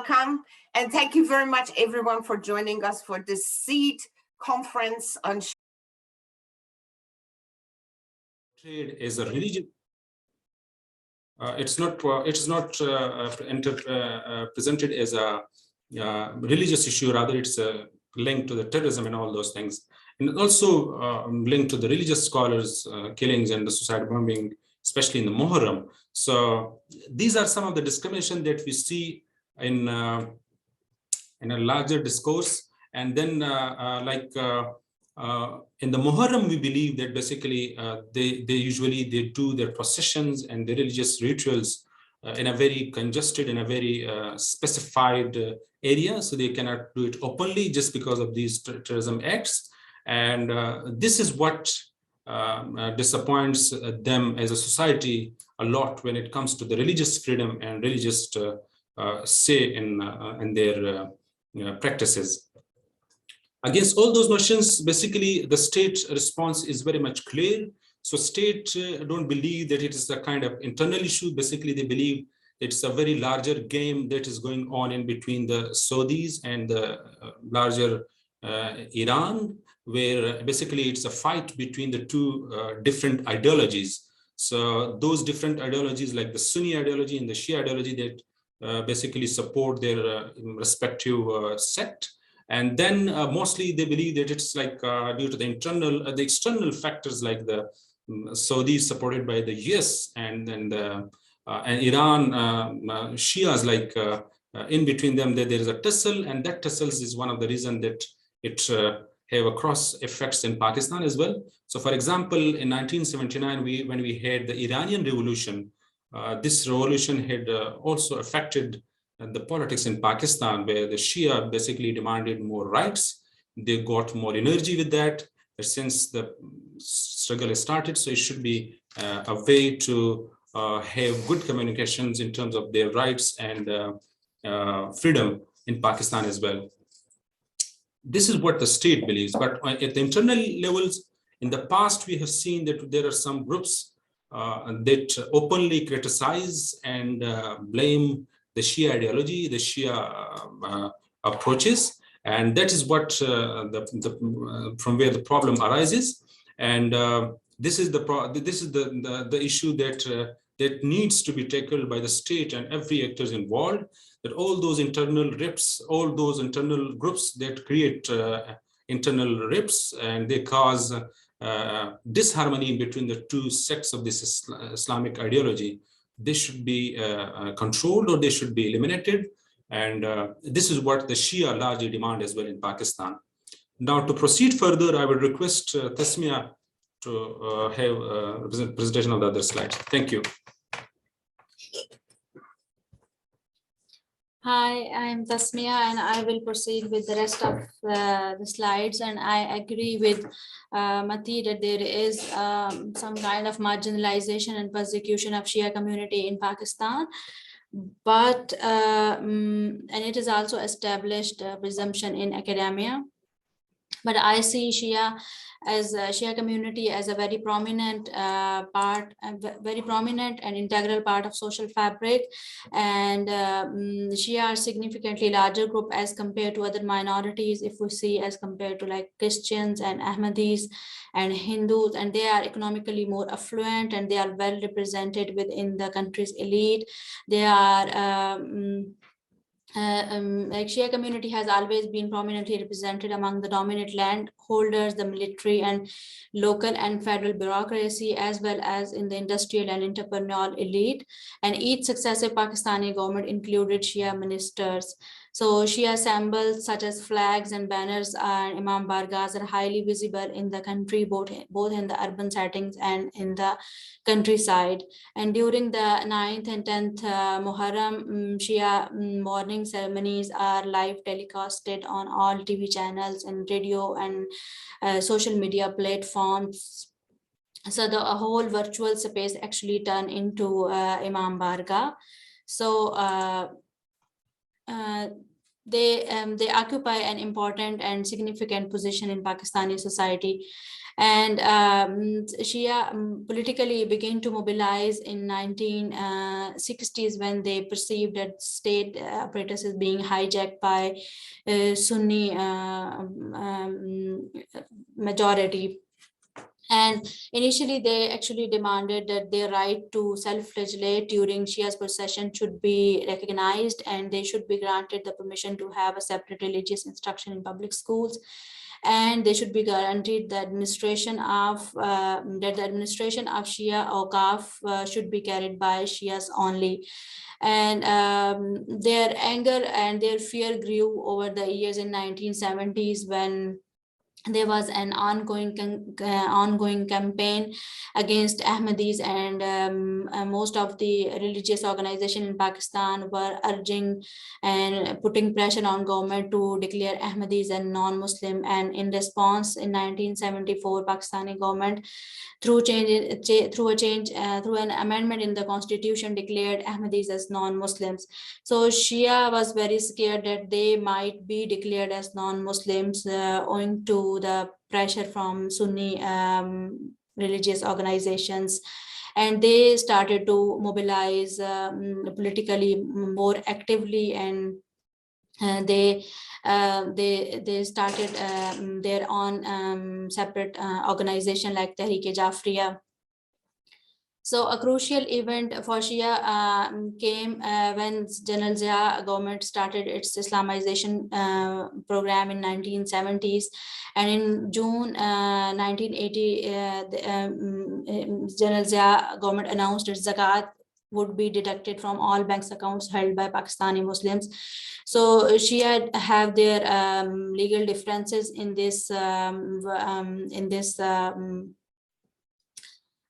welcome. And thank you very much, everyone, for joining us for this SEED conference on trade is a religion. It's not presented as a religious issue. Rather, it's linked to the terrorism and all those things, and also linked to the religious scholars killings and the suicide bombing, especially in the Muharram. So these are some of the discrimination that we see in a larger discourse. And then in the Muharram, we believe that basically they usually do their processions and the religious rituals in a very congested, in a very specified area, so they cannot do it openly just because of these terrorism acts. And this is what disappoints them as a society a lot when it comes to the religious freedom and religious say in their practices. Against all those notions, basically the state response is very much clear. So state don't believe that it is a kind of internal issue. Basically, they believe it's a very larger game that is going on in between the Saudis and the larger Iran, where basically it's a fight between the two different ideologies. So those different ideologies, like the Sunni ideology and the Shia ideology, that basically support their respective sect. And then mostly they believe that it's like due to the external factors, like the Saudis supported by the US and Iran Shias, like in between them, there is a tussle, and that tussle is one of the reasons that it have a cross effects in Pakistan as well. So for example, in 1979, when we had the Iranian Revolution, this revolution had also affected the politics in Pakistan, where the Shia basically demanded more rights. They got more energy with that. Since the struggle has started, so it should be a way to have good communications in terms of their rights and freedom in Pakistan as well. This is what the state believes. But at the internal levels, in the past, we have seen that there are some groups that openly criticize and blame the Shia ideology, the Shia approaches, and that is what from where the problem arises. And this is the issue that needs to be tackled by the state and every actors involved. That all those internal rifts, all those internal groups that create internal rifts, and they cause disharmony between the two sects of this Islamic ideology. They should be controlled, or they should be eliminated. And this is what the Shia largely demand as well in Pakistan. Now, to proceed further, I would request Tasmia to have a presentation of the other slides. Thank you. Hi, I'm Tasmia, and I will proceed with the rest of the slides. And I agree with Mati that there is some kind of marginalization and persecution of Shia community in Pakistan. But and it is also established presumption in academia. But I see Shia community as a very prominent very prominent and integral part of social fabric. And Shia are significantly larger group as compared to other minorities, if we see as compared to like Christians and Ahmadis and Hindus, and they are economically more affluent, and they are well represented within the country's elite. They are like Shia community has always been prominently represented among the dominant landholders, the military and local and federal bureaucracy, as well as in the industrial and entrepreneurial elite. And each successive Pakistani government included Shia ministers. So Shia symbols such as flags and banners and Imam Bargahs are highly visible in the country, both in the urban settings and in the countryside. And during the 9th and 10th Muharram, Shia morning ceremonies are live telecasted on all TV channels and radio and social media platforms. So the whole virtual space actually turned into Imam Bargah. So they occupy an important and significant position in Pakistani society. And Shia politically began to mobilize in 1960s when they perceived that state apparatus is being hijacked by Sunni majority. And initially, they actually demanded that their right to self-flagellate during Shia's procession should be recognized, and they should be granted the permission to have a separate religious instruction in public schools, and they should be guaranteed the administration of Shia Awqaf should be carried by Shias only. And their anger and their fear grew over the years in 1970s when there was an ongoing campaign against Ahmadis, and most of the religious organizations in Pakistan were urging and putting pressure on government to declare Ahmadis as non-Muslim. And in response, in 1974, Pakistani government through an amendment in the constitution declared Ahmadis as non-Muslims. So Shia was very scared that they might be declared as non-Muslims owing to the pressure from Sunni religious organizations, and they started to mobilize politically more actively, and they started their own separate organization like Tehreek-e-Jafriya. So a crucial event for Shia came when General Zia government started its Islamization program in 1970s. And in June 1980, General Zia government announced that zakat would be deducted from all banks accounts held by Pakistani Muslims. So Shia have their legal differences in this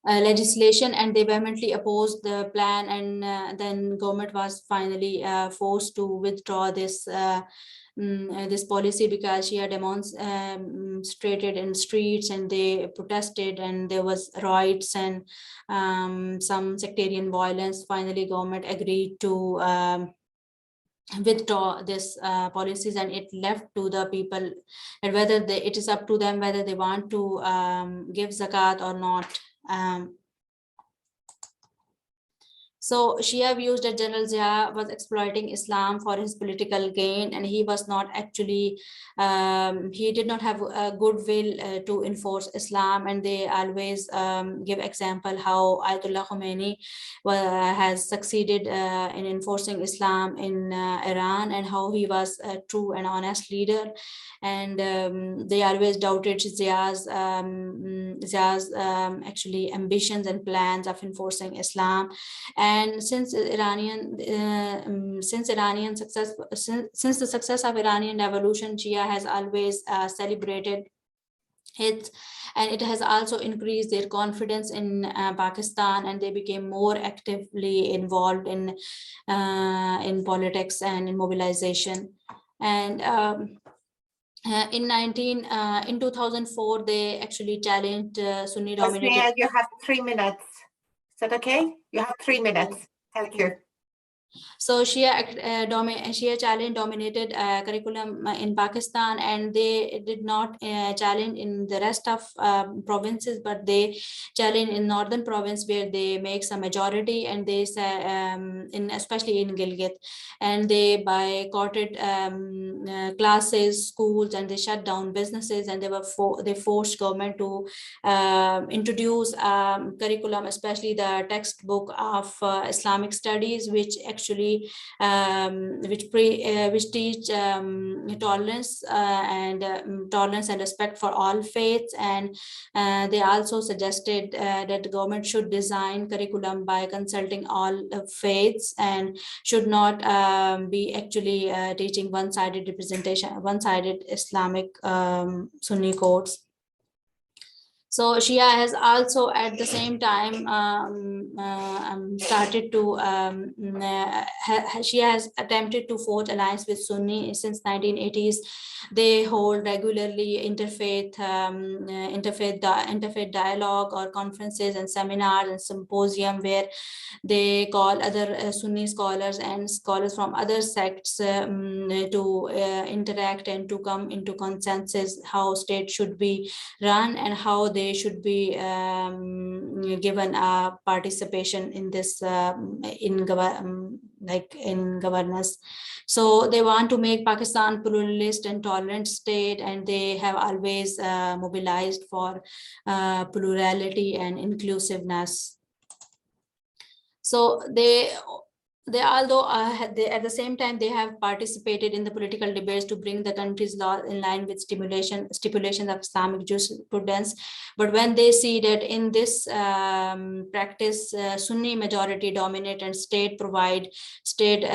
legislation, and they vehemently opposed the plan, and then government was finally forced to withdraw this this policy because Shia demonstrated in streets and they protested and there was riots and some sectarian violence. Finally, government agreed to withdraw this policies, and it left to the people and whether it is up to them whether they want to give zakat or not. So Shia views that General Zia was exploiting Islam for his political gain, and he was not actually, he did not have a goodwill to enforce Islam, and they always give example how Ayatollah Khomeini has succeeded in enforcing Islam in Iran, and how he was a true and honest leader. And they always doubted Zia's actually ambitions and plans of enforcing Islam. And since the success of Iranian revolution, Shia has always celebrated it, and it has also increased their confidence in Pakistan, and they became more actively involved in politics and in mobilization. And in 2004, they actually challenged Sunni dominated. You have 3 minutes. Is that okay? You have 3 minutes. Thank you. So Shia challenge dominated curriculum in Pakistan, and they did not challenge in the rest of provinces, but they challenge in northern province where they make some majority, and they especially in Gilgit, and they boycotted classes, schools, and they shut down businesses, and they forced government to introduce curriculum, especially the textbook of Islamic studies, which actually which teach tolerance and respect for all faiths. And they also suggested that the government should design curriculum by consulting all faiths and should not be actually teaching one-sided representation, one-sided Islamic Sunni codes. So Shia has also at the same time started to Shia has attempted to forge alliance with Sunni since 1980s. They hold regularly interfaith dialogue or conferences and seminars and symposium where they call other Sunni scholars and scholars from other sects to interact and to come into consensus how state should be run and how they should be given a participation in this in governance. So they want to make Pakistan pluralist and tolerant state, and they have always mobilized for plurality and inclusiveness. So they although they, at the same time they have participated in the political debates to bring the country's law in line with stipulations of Islamic jurisprudence. But when they see that in this practice Sunni majority dominate and state provide state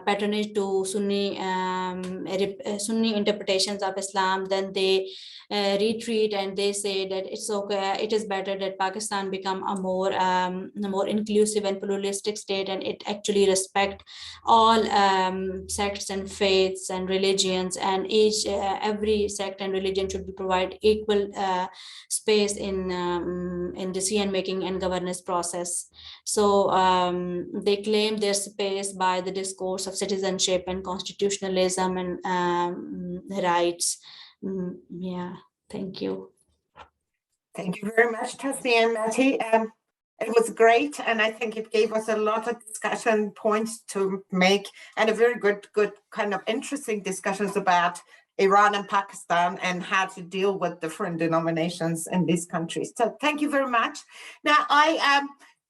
patronage to Sunni interpretations of Islam, then they retreat and they say that it's okay, it is better that Pakistan become a more inclusive and pluralistic state, and it actually respect all sects and faiths and religions, and every sect and religion should be provide equal space in decision making and governance process. So they claim their space by the discourse of citizenship and constitutionalism and rights. Yeah, thank you. Thank you very much, Tasmia and Massey. It was great, and I think it gave us a lot of discussion points to make, and a very good kind of interesting discussions about Iran and Pakistan and how to deal with different denominations in these countries. So thank you very much. Now,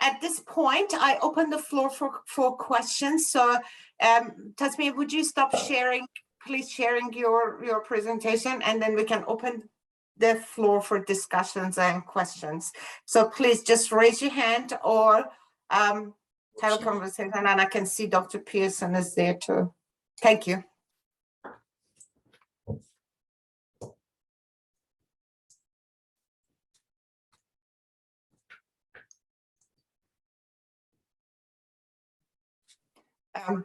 at this point, I open the floor for questions. So Tasmia, would you stop sharing, please sharing your presentation, and then we can open the floor for discussions and questions. So please just raise your hand or have a conversation, and I can see Dr. Pearson is there too. Thank you. I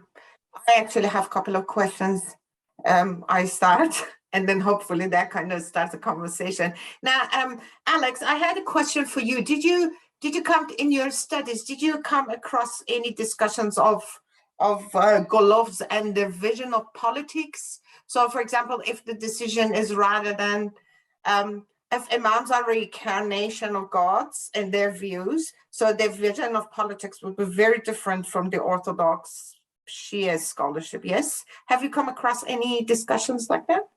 actually have a couple of questions. I start, and then hopefully that kind of starts a conversation. Now, Alex, I had a question for you. Did you come in your studies? Did you come across any discussions of Golov's and their vision of politics? So, for example, if the decision is rather than if imams are reincarnation of gods in their views, so their vision of politics would be very different from the Orthodox Shia scholarship. Yes, have you come across any discussions like that?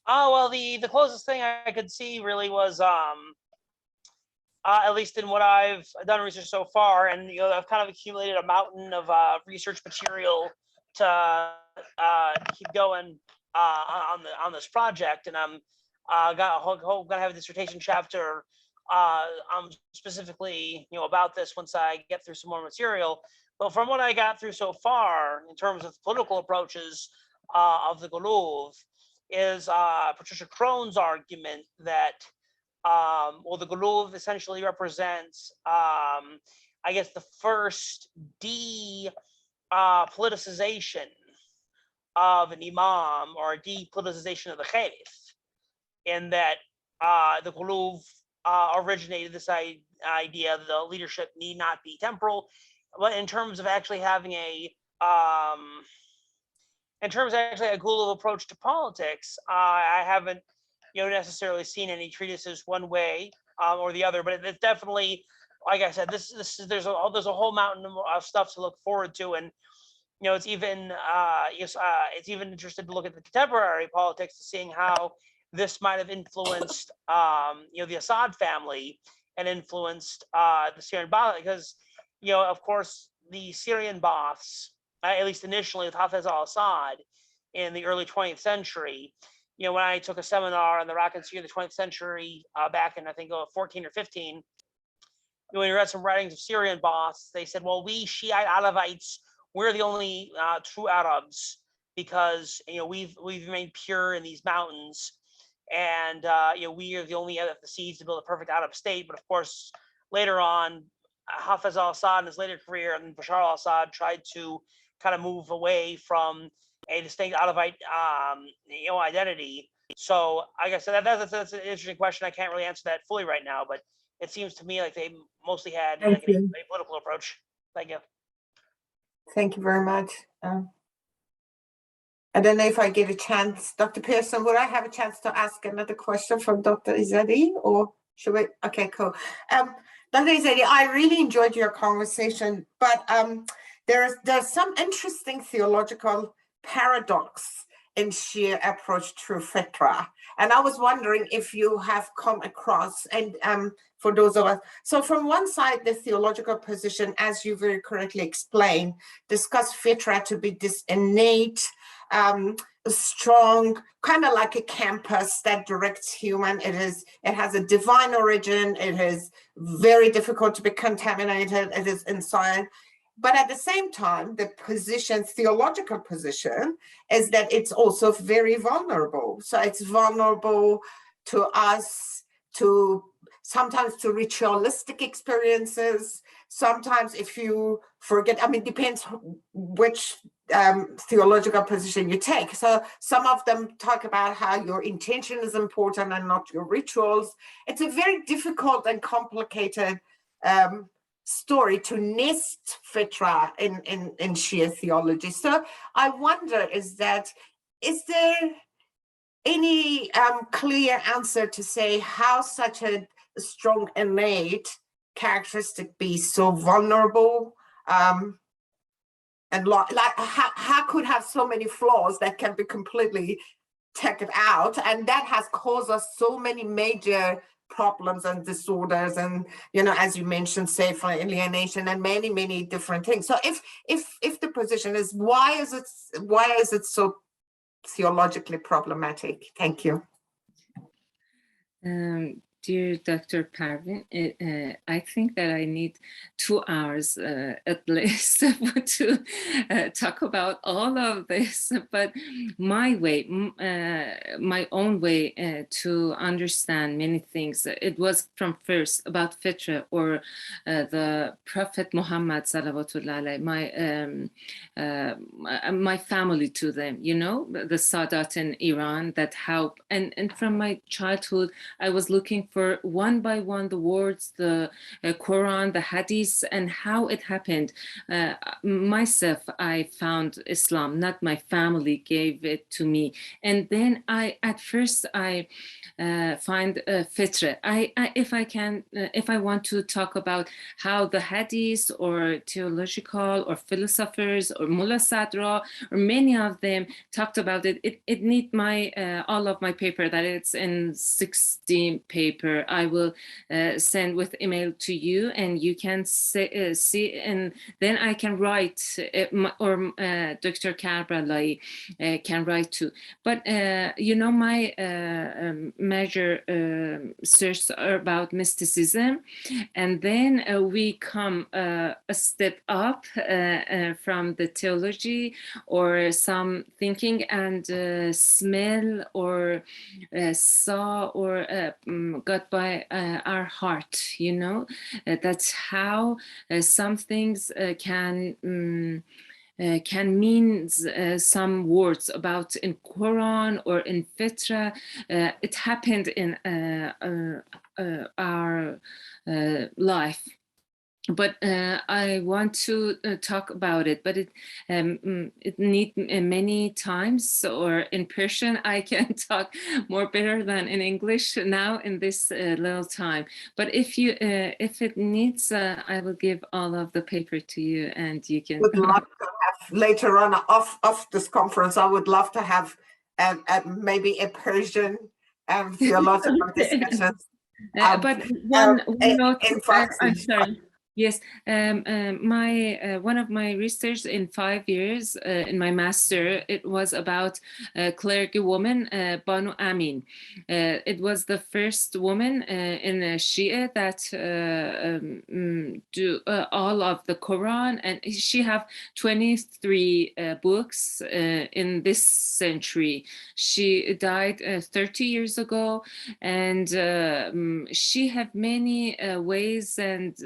Oh, well, the closest thing I could see really was at least in what I've done research so far, and I've kind of accumulated a mountain of research material to keep going on this project, and I'm gonna have a dissertation chapter specifically about this once I get through some more material. But from what I got through so far in terms of political approaches of the Golov is Patricia Crone's argument that well, the Golov essentially represents I guess the first politicization of an imam or a depoliticization of the khalif, in that the Golov originated this idea that the leadership need not be temporal, but in terms of actually having a Golov approach to politics, I haven't necessarily seen any treatises one way or the other, but it's definitely, like I said, there's a whole mountain of stuff to look forward to, and it's even interested to look at the contemporary politics, to seeing how this might have influenced the Assad family and influenced the Syrian Ba'ath, because of course the Syrian Ba'aths, at least initially with Hafez al-Assad in the early 20th century. When I took a seminar on the Iraq and Syria in the 20th century back in, I think, 14 or 15, when we read some writings of Syrian Ba'aths, they said, well, we Shiite Alawites, we're the only true Arabs because we've remained pure in these mountains, and we are the only seeds to build a perfect Arab state. But of course, later on, Hafez al-Assad in his later career and Bashar al-Assad tried to kind of move away from a distinct Arabite identity. So I guess that's an interesting question. I can't really answer that fully right now, but it seems to me like they mostly had like a political approach. Thank you. Thank you very much. I don't know if I get a chance, Dr. Pearson, would I have a chance to ask another question from Dr. Izzadi, or should we? Okay, cool. Dr. Izzadi, I really enjoyed your conversation, but there's some interesting theological paradox in Shia approach to fitra. And I was wondering if you have come across, and for those of us, so from one side, the theological position, as you very correctly explained, discuss fitra to be this innate, strong, kind of like a campus that directs human. It has a divine origin. It is very difficult to be contaminated. It is inside. But at the same time, the theological position is that it's also very vulnerable. So it's vulnerable to us, sometimes to ritualistic experiences. Sometimes if you forget, it depends which theological position you take. So some of them talk about how your intention is important and not your rituals. It's a very difficult and complicated story to nest fitra in Shia theology. So I wonder, is there any clear answer to say how such a strong innate characteristic be so vulnerable, and like how could have so many flaws that can be completely taken out, and that has caused us so many major problems and disorders, and as you mentioned, sexual alienation and many different things. So if the position is why is it so theologically problematic? Thank you. Dear Dr. Parvin, I think that I need 2 hours at least to talk about all of this, but my own way to understand many things, it was from first about fitra, or the Prophet Muhammad salawatullah alayhi, my family to them, the Sadat in Iran that help, and from my childhood I was looking for one by one the words, the Quran, the Hadith, and how it happened. Myself, I found Islam, not my family gave it to me. And then at first I find fitra. If I want to talk about how the Hadith or theological or philosophers or Mullah Sadra or many of them talked about it, it need my all of my paper, that it's in 16 paper. I will send with email to you, and you can see, and then I can write, or Dr. Karbalai can write too. But my major search are about mysticism, and then we come a step up from the theology or some thinking and smell or saw or got by our heart, that's how some things can mean some words about in Quran or in fitra. It happened in our life. But I want to talk about it, but it needs many times, or in Persian I can talk more better than in English now in this little time. But if it needs, I will give all of the paper to you, and you can. Would love to have later on off this conference. I would love to have maybe a Persian theological discussions. But one note, I'm sorry. Yes, one of my research in 5 years in my master, it was about clergy woman Banu Amin. It was the first woman in Shia that do all of the Quran, and she have 23 books in this century. She died 30 years ago, and she had many ways and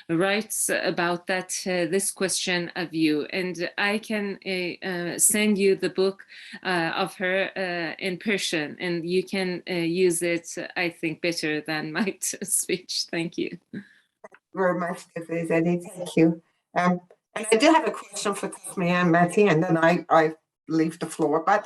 writes about that this question of you, and I can send you the book of her in Persian, and you can use it, I think, better than my speech. Thank you. Very much, Zedi. Thank you. And I do have a question for Tasmia and Massey, and then I leave the floor. But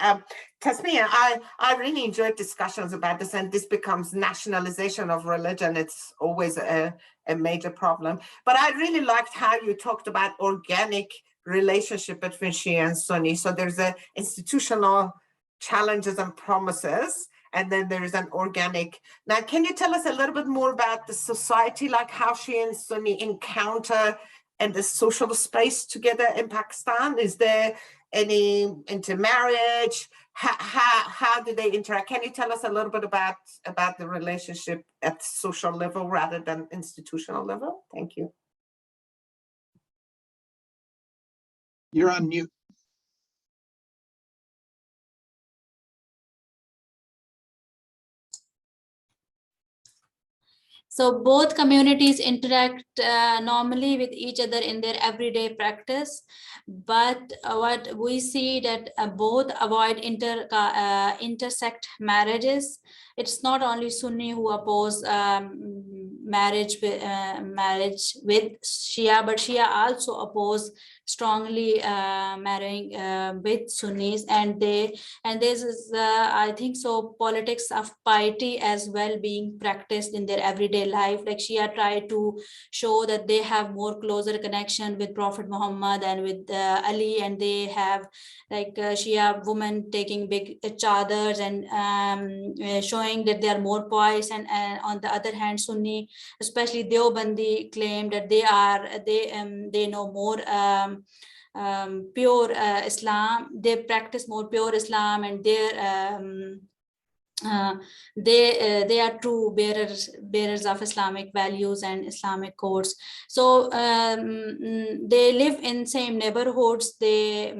Tasmia, I really enjoyed discussions about this, and this becomes nationalization of religion. It's always a major problem. But I really liked how you talked about organic relationship between Shia and Sunni. So there's a institutional challenges and promises, and then there is an organic. Now, can you tell us a little bit more about the society, like how Shia and Sunni encounter and the social space together in Pakistan? Is there any intermarriage? How do they interact? Can you tell us a little bit about the relationship at social level rather than institutional level? Thank you. You're on mute. So both communities interact normally with each other in their everyday practice, but what we see that both avoid intersect marriages. It's not only Sunni who oppose marriage with Shia, but Shia also oppose strongly marrying with Sunnis, and this is I think so politics of piety as well being practiced in their everyday life. Like Shia try to show that they have more closer connection with Prophet Muhammad and with Ali, and they have like Shia women taking big chadars and showing that they are more pious, and on the other hand Sunni, especially Deobandi, claim that they know more pure Islam. They practice more pure Islam, and they are true bearers of Islamic values and Islamic codes. So they live in same neighborhoods. They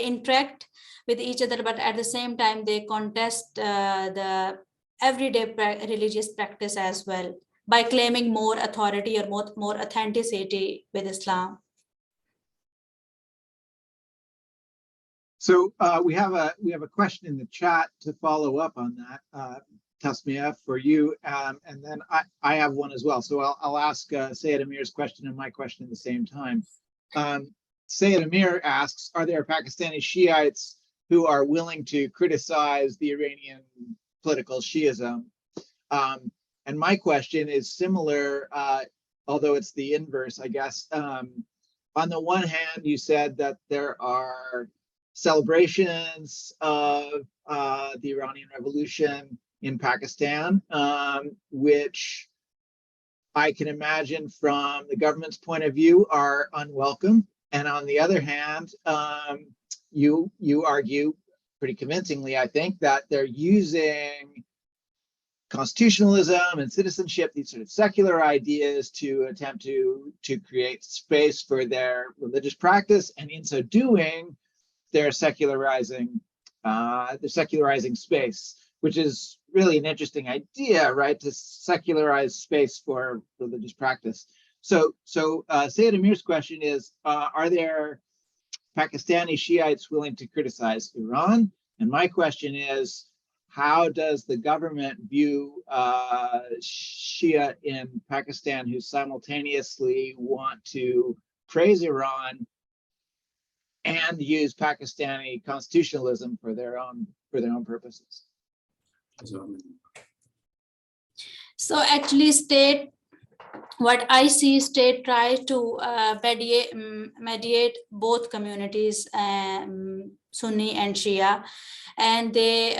interact with each other, but at the same time they contest the everyday religious practice as well by claiming more authority or more authenticity with Islam. So we have a question in the chat to follow up on that, Tasmia, for you, and then I have one as well. So I'll ask Sayed Amir's question and my question at the same time. Sayed Amir asks, are there Pakistani Shiites who are willing to criticize the Iranian political Shiism? And my question is similar, although it's the inverse, I guess. On the one hand, you said that there are celebrations of the Iranian Revolution in Pakistan, which I can imagine from the government's point of view are unwelcome. And on the other hand, you argue pretty convincingly, I think, that they're using constitutionalism and citizenship, these sort of secular ideas, to attempt to create space for their religious practice, and in so doing, they're secularizing space, which is really an interesting idea, right? To secularize space for religious practice. So Sayed Amir's question is, are there Pakistani Shiites willing to criticize Iran? And my question is, how does the government view Shia in Pakistan who simultaneously want to praise Iran and use Pakistani constitutionalism for their own purposes? So actually, what I see, state tries to mediate both communities, Sunni and Shia, and they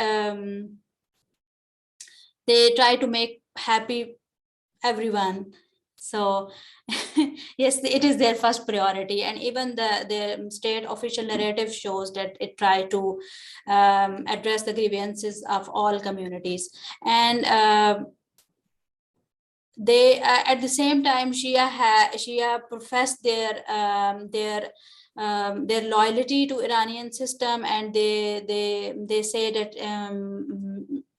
try to make happy everyone. So yes, it is their first priority, and even the state official narrative shows that it tried to address the grievances of all communities. And they at the same time, Shia professed their loyalty to Iranian system, and they say that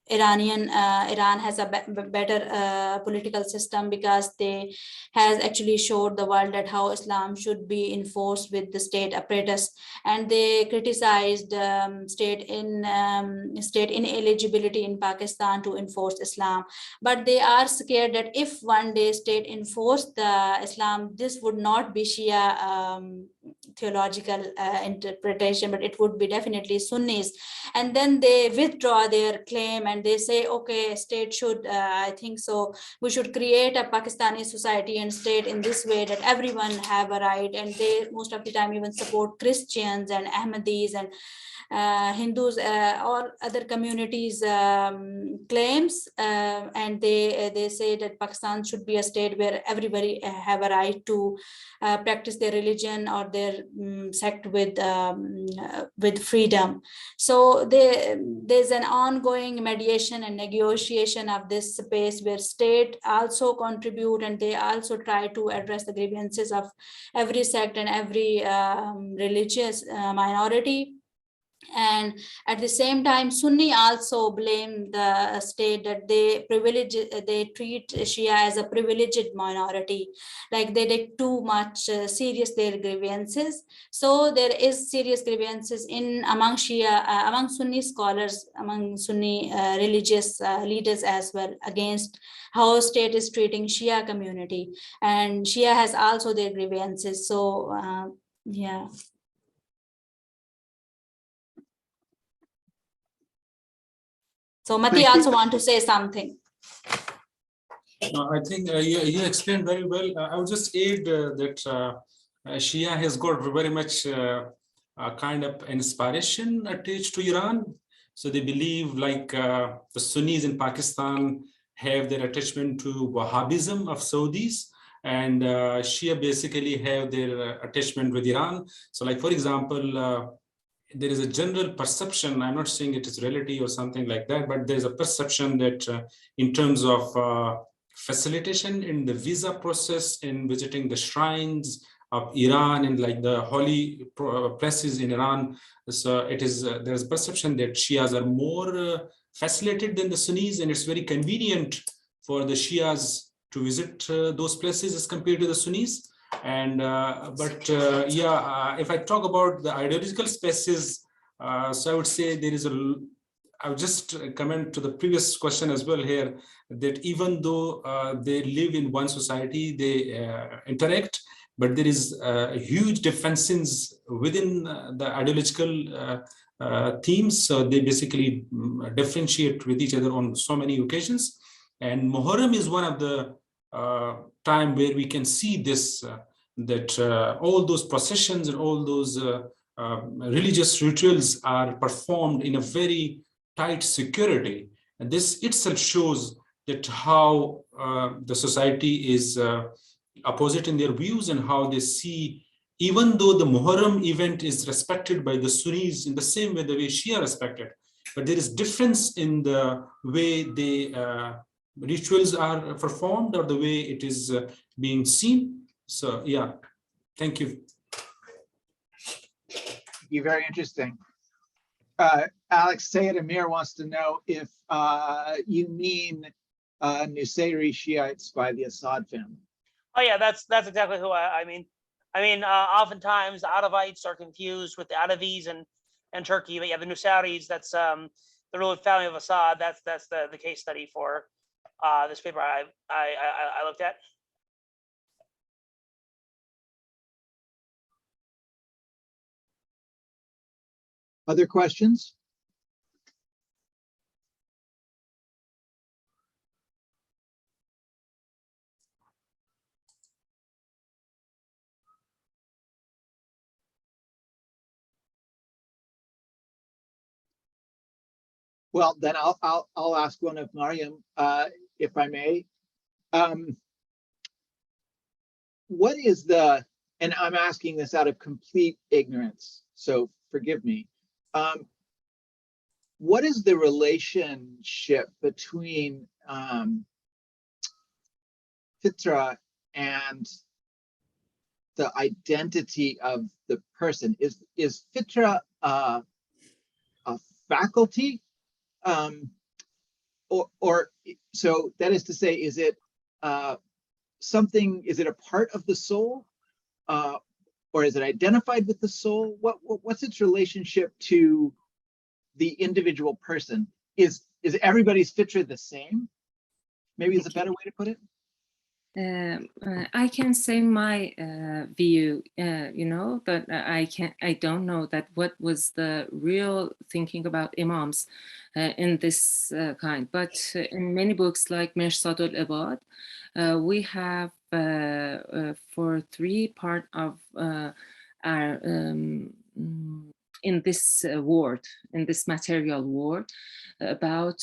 Iran has a better political system because they has actually showed the world that how Islam should be enforced with the state apparatus. And they criticized state ineligibility in Pakistan to enforce Islam. But they are scared that if one day state enforced the Islam, this would not be Shia theological interpretation, but it would be definitely Sunnis. And then they withdraw their claim and they say, okay, state should, I think so, we should create a Pakistani society and state in this way that everyone have a right. And they most of the time even support Christians and Ahmadis and Hindus or other communities claims, and they say that Pakistan should be a state where everybody have a right to practice their religion or their sect with freedom. So there's an ongoing mediation and negotiation of this space where state also contribute, and they also try to address the grievances of every sect and every religious minority. And at the same time, Sunni also blame the state that they treat Shia as a privileged minority, like they take too much serious their grievances. So there is serious grievances among Shia, among Sunni scholars, among Sunni religious leaders as well, against how state is treating Shia community, and Shia has also their grievances. So yeah. So Mati also want to say something. I think you explained very well. I would just add that Shia has got very much a kind of inspiration attached to Iran. So they believe like the Sunnis in Pakistan have their attachment to Wahhabism of Saudis, and Shia basically have their attachment with Iran. So like, for example, there is a general perception, I'm not saying it is reality or something like that, but there's a perception that in terms of facilitation in the visa process, in visiting the shrines of Iran and like the holy places in Iran, so it is there's a perception that Shias are more facilitated than the Sunnis, and it's very convenient for the Shias to visit those places as compared to the Sunnis. And if I talk about the ideological spaces, so I would say there is I would just comment to the previous question as well here, that even though they live in one society, they interact, but there is huge differences within the ideological themes. So they basically differentiate with each other on so many occasions. And Muharram is one of the time where we can see this, that all those processions and all those religious rituals are performed in a very tight security. And this itself shows that how the society is opposite in their views, and how they see, even though the Muharram event is respected by the Sunnis in the same way the way Shia respected, but there is difference in the way they rituals are performed or the way it is being seen. So yeah, thank you. You're very interesting. Alex Sayed Amir wants to know if you mean Nusayri Shiites by the Assad family. Oh yeah, that's exactly who I mean. Oftentimes the Alawites are confused with the Alavis and Turkey, but yeah, the Nusayris, that's the ruling family of Assad. That's the case study for this paper I looked at. Other questions? Well, then I'll ask one of Mariam, if I may. what is the, and I'm asking this out of complete ignorance, so forgive me. What is the relationship between fitra and the identity of the person? Is fitra a faculty? Or so that is to say, is it something, is it a part of the soul? Or is it identified with the soul? What's its relationship to the individual person? Is everybody's fitra the same? Maybe is a better way to put it. I can say my view, that I don't know that what was the real thinking about imams in this kind, but in many books like Mirshad al-Ibad, we have for 3 part of our in this world, in this material world, about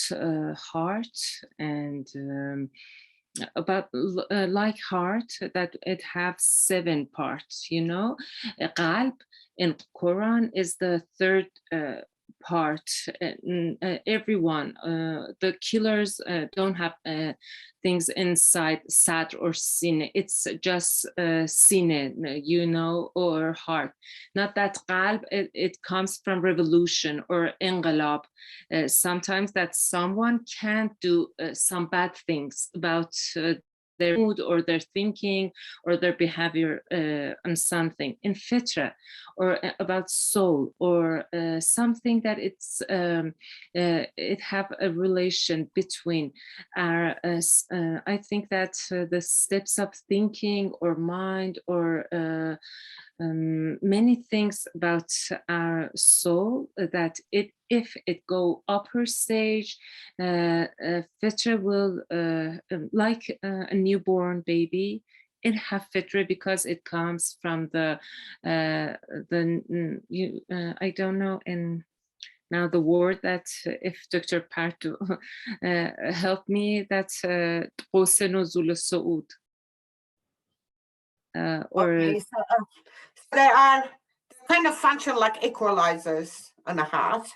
heart and about like heart, that it have 7 parts, qalb in Quran is the 3rd part. Everyone, the killers don't have things inside sad or sin. It's just sin, or heart. Not that qalb, it comes from revolution or inqilab. Sometimes that someone can't do some bad things about their mood or their thinking or their behavior on something in fitra, or about soul, or something that it have a relation between our I think that the steps of thinking or mind or many things about our soul, that if it go upper stage, fitra will like a newborn baby, it have fitra because it comes from the I don't know in now the word that if Dr. Parto help me, that's قوس نزول الصعود. Okay, so they kind of function like equalizers on the heart,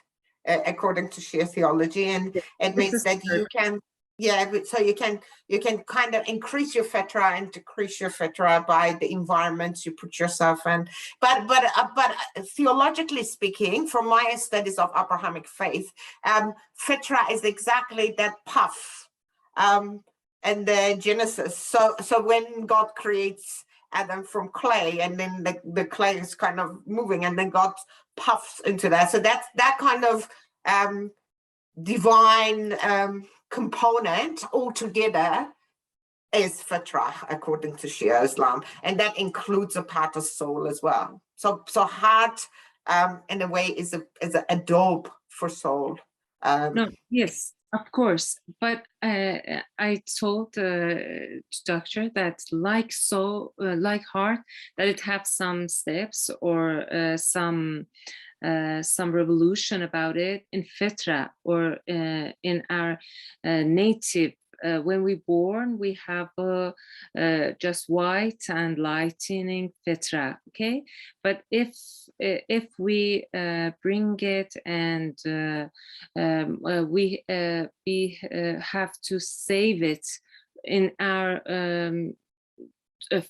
according to Shia theology, and it means that you can, so you can kind of increase your fitra and decrease your fitra by the environment you put yourself in. But theologically speaking, from my studies of Abrahamic faith, fitra is exactly that puff, and the Genesis. So when God creates Adam from clay, and then the clay is kind of moving, and then God puffs into that. So that's that kind of divine component altogether is fitra, according to Shia Islam, and that includes a part of soul as well. So heart, in a way, is a adobe for soul. No, yes, of course, but I told the doctor that like soul, like heart, that it have some steps or some revolution about it in fitra, or in our native. When we born, we have just white and lightening fitra, okay? But if we bring it and we have to save it in our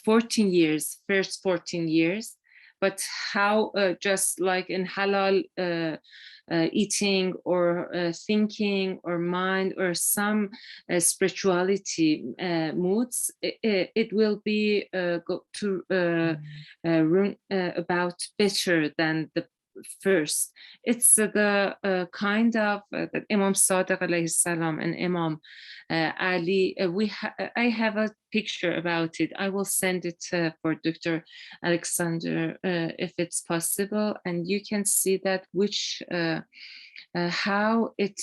14 years, first 14 years, but how just like in halal eating or thinking or mind or some spirituality moods, it will be go to about better than the first. It's the kind of that Imam Sadiq alayhi salam and Imam Ali, I have a picture about it. I will send it for Dr. Alexander if it's possible, and you can see that which how it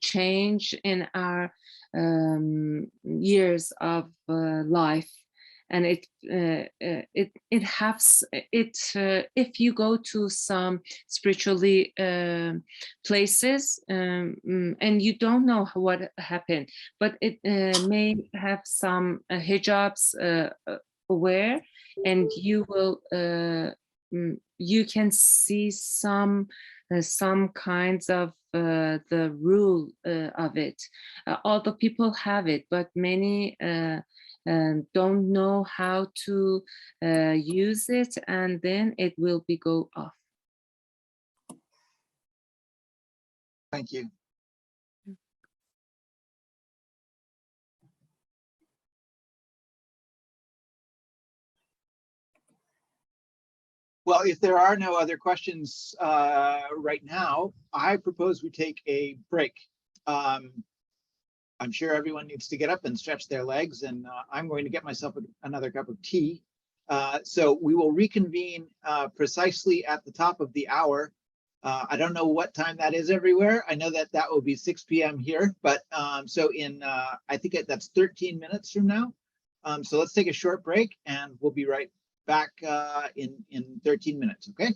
changed in our years of life. And it has it if you go to some spiritually places and you don't know what happened, but it may have some hijabs aware, and you will you can see some kinds of the rule of it. Although people have it, but many don't know how to use it, and then it will go off. Thank you. Well, if there are no other questions right now, I propose we take a break. I'm sure everyone needs to get up and stretch their legs, and I'm going to get myself another cup of tea. So we will reconvene precisely at the top of the hour. I don't know what time that is everywhere. I know that that will be 6 p.m. here, but so in, I think that's 13 minutes from now. So let's take a short break and we'll be right back in 13 minutes, okay?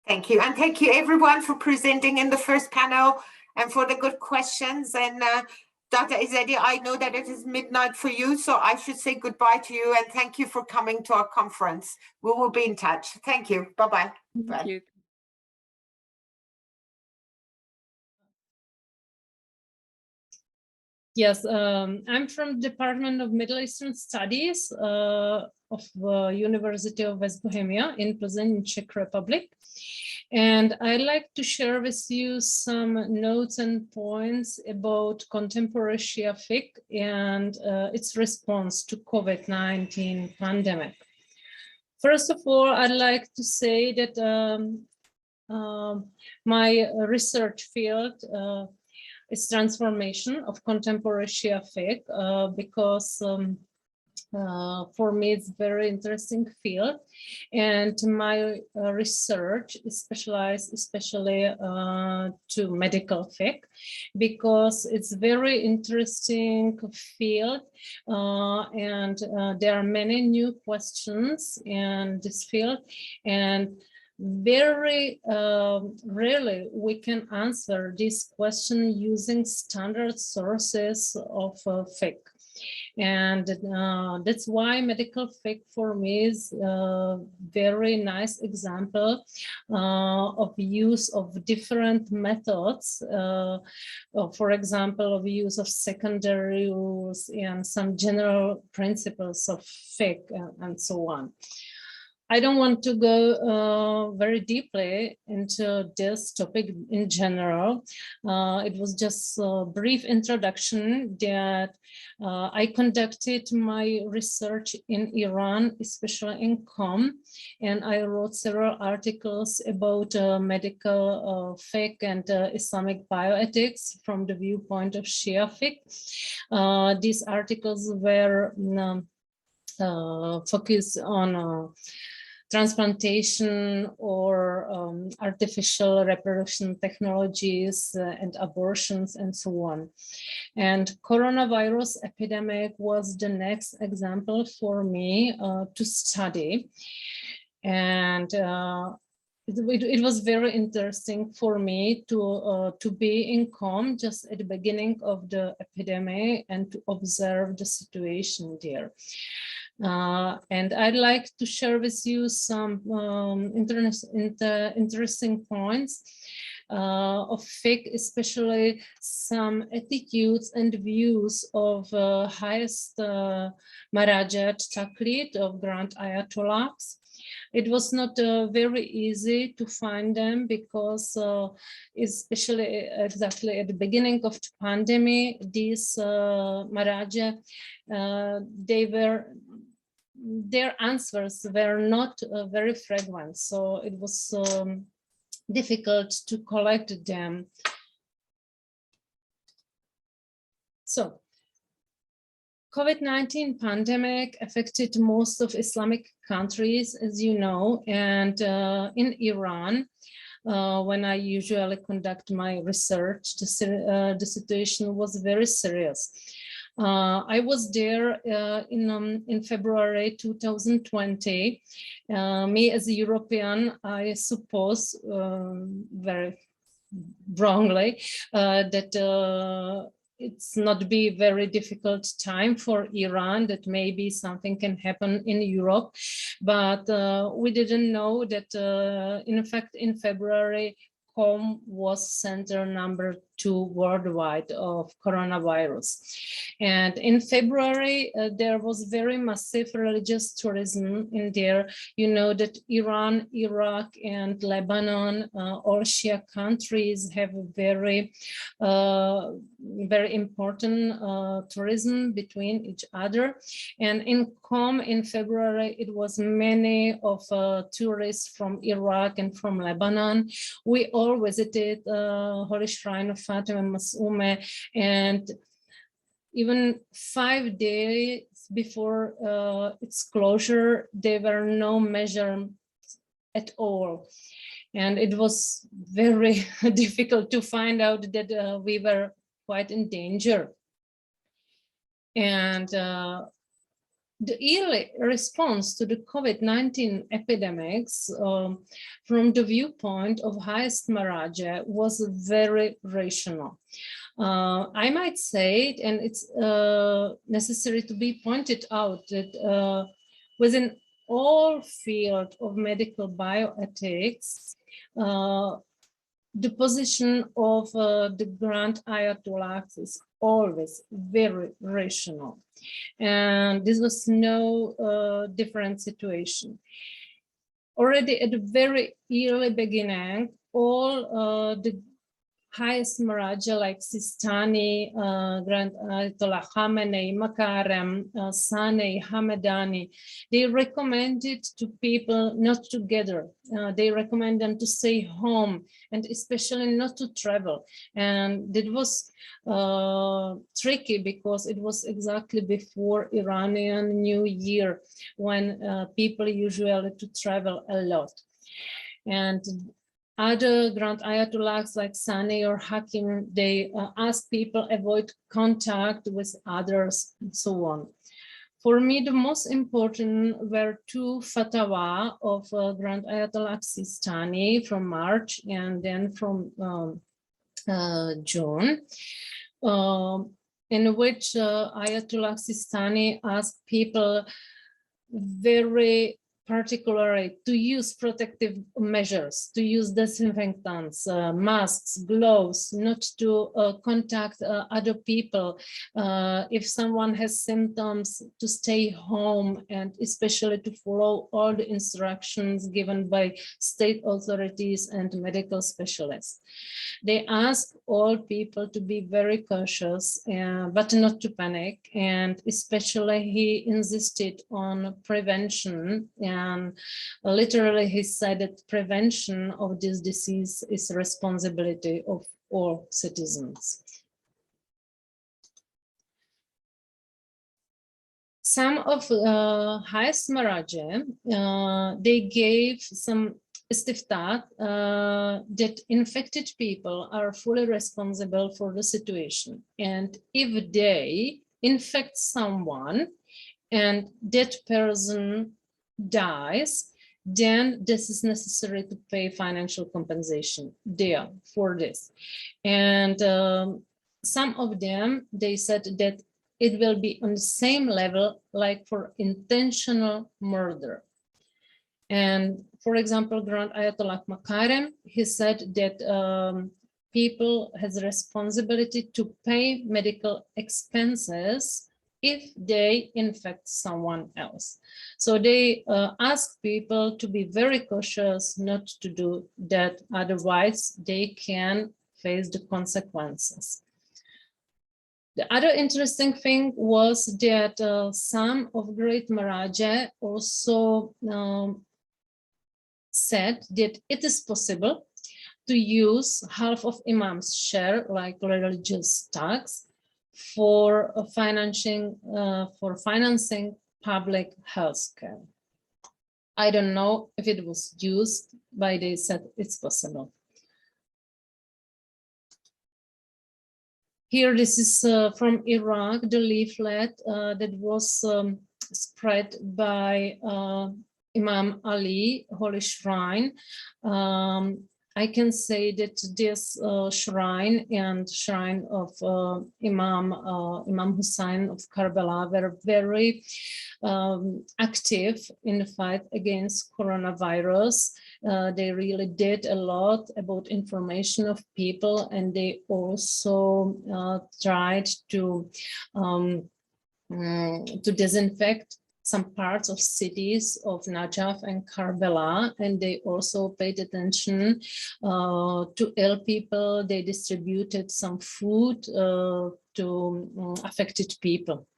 Thank you. And thank you everyone for presenting in the first panel and for the good questions. And Dr. Ezedi, I know that it is midnight for you, so I should say goodbye to you and thank you for coming to our conference. We will be in touch. Thank you. Bye-bye. Thank you. Yes, I'm from the Department of Middle Eastern Studies of University of West Bohemia in Plzeň, Czech Republic. And I'd like to share with you some notes and points about contemporary Shia fiqh and its response to COVID-19 pandemic. First of all, I'd like to say that my research field is transformation of contemporary Shia fiqh because for me it's very interesting field, and my research is specialized especially to medical fiqh because it's very interesting field and there are many new questions in this field, and very rarely we can answer this question using standard sources of fiqh. And that's why medical fiqh for me is a very nice example of use of different methods, for example, of use of secondary rules and some general principles of fiqh and so on. I don't want to go very deeply into this topic in general. It was just a brief introduction that I conducted my research in Iran, especially in Qom, and I wrote several articles about medical fiqh and Islamic bioethics from the viewpoint of Shia fiqh. These articles were focused on transplantation or artificial reproduction technologies and abortions and so on. And coronavirus epidemic was the next example for me to study. And it was very interesting for me to be in Qom just at the beginning of the epidemic and to observe the situation there. And I'd like to share with you some interesting points of fiqh, especially some attitudes and views of highest Marajat Taqlid of Grand Ayatollahs. It was not very easy to find them because especially exactly at the beginning of the pandemic, these Maraja, their answers were not very frequent, so it was difficult to collect them. So, COVID-19 pandemic affected most of Islamic countries, as you know, and in Iran, when I usually conduct my research, the situation was very serious. I was there in February 2020. Me as a European, I suppose very wrongly that it's not be very difficult time for Iran, that maybe something can happen in Europe, but we didn't know that in fact in February Qom was center number 2 worldwide of coronavirus. And in February, there was very massive religious tourism in there. You know that Iran, Iraq, and Lebanon, all Shia countries have a very, very important tourism between each other. And in Qom in February, it was many of tourists from Iraq and from Lebanon. We all visited Holy Shrine of Fatima Masume, and even 5 days before its closure, there were no measures at all. And it was very difficult to find out that we were quite in danger. And the early response to the COVID-19 epidemics from the viewpoint of highest Maraja was very rational. I might say, and it's necessary to be pointed out, that within all field of medical bioethics, the position of the Grand Ayatollahs is always very rational. And this was no different situation. Already at the very early beginning, all the highest Maraja like Sistani, Grand Ayatollah Khamenei, Makarem, Sanei, Hamedani, they recommended to people not to gather. They recommend them to stay home and especially not to travel. And it was tricky because it was exactly before Iranian New Year when people usually to travel a lot. And other Grand Ayatollahs like Sani or Hakim, they ask people avoid contact with others and so on. For me, the most important were 2 fatwa of Grand Ayatollah Sistani from March and then from June, in which Ayatollah Sistani asked people very particularly to use protective measures, to use disinfectants, masks, gloves, not to contact other people. If someone has symptoms, to stay home and especially to follow all the instructions given by state authorities and medical specialists. They ask all people to be very cautious, but not to panic. And especially he insisted on prevention. And literally he said that prevention of this disease is responsibility of all citizens. Some of highest Maraja, they gave some istiftat that infected people are fully responsible for the situation. And if they infect someone and that person dies, then this is necessary to pay financial compensation there for this. And some of them, they said that it will be on the same level like for intentional murder. And for example, Grand Ayatollah Makarem, he said that people has a responsibility to pay medical expenses if they infect someone else. So they ask people to be very cautious not to do that, otherwise they can face the consequences. The other interesting thing was that some of Great Maraja also said that it is possible to use half of Imam's share, like religious tax, for financing public health care. I don't know if it was used, but they said it's possible. Here, this is from Iraq, the leaflet that was spread by Imam Ali, Holy Shrine, I can say that this shrine and shrine of Imam Hussein of Karbala were very active in the fight against coronavirus. They really did a lot about information of people, and they also tried to disinfect some parts of cities of Najaf and Karbala, and they also paid attention to ill people. They distributed some food to affected people.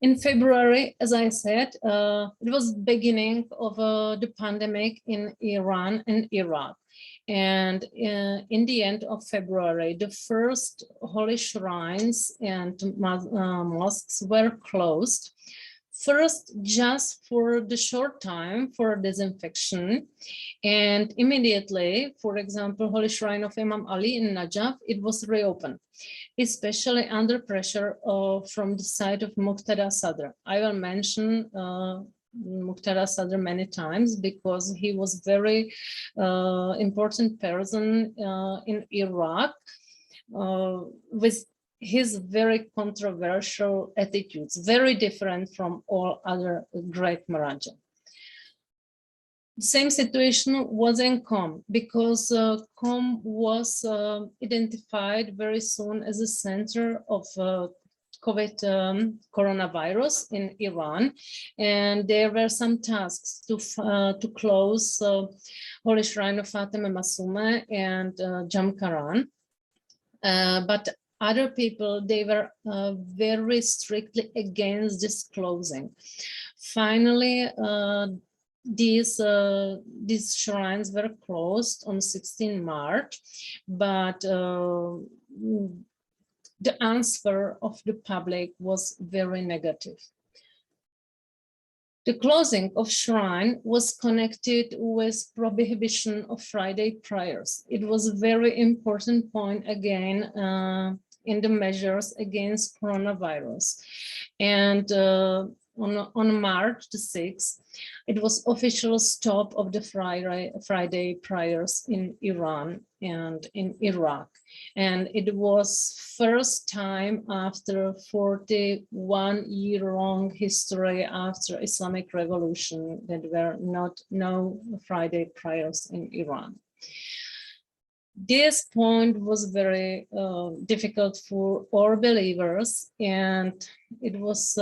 In February, as I said, it was beginning of the pandemic in Iran and Iraq. And in the end of February, the first holy shrines and mosques were closed. First, just for the short time for disinfection, and immediately, for example, Holy Shrine of Imam Ali in Najaf, it was reopened, especially under pressure from the side of Muqtada Sadr. I will mention Muqtada Sadr many times because he was very important person in Iraq with his very controversial attitudes, very different from all other great Maharaja. The same situation was in Qom because Qom was identified very soon as a center of COVID coronavirus in Iran, and there were some tasks to close Holy Shrine of Fatima Masuma and Jamkaran, but other people, they were very strictly against this closing. Finally, these shrines were closed on 16 March, but the answer of the public was very negative. The closing of shrine was connected with prohibition of Friday prayers. It was a very important point again in the measures against coronavirus. And on March the 6th, it was official stop of the Friday prayers in Iran and in Iraq. And it was first time after 41-year-long history after Islamic Revolution that were no Friday prayers in Iran. This point was very difficult for all believers, and it was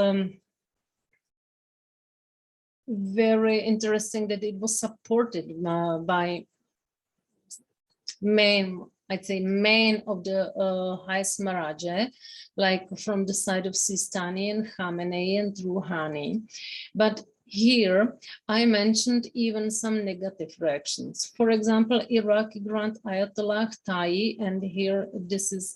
very interesting that it was supported by main of the highest Maharaja, like from the side of Sistani and Khamenei and Rouhani. But here I mentioned even some negative reactions. For example, Iraqi Grand Ayatollah Tai, and here this is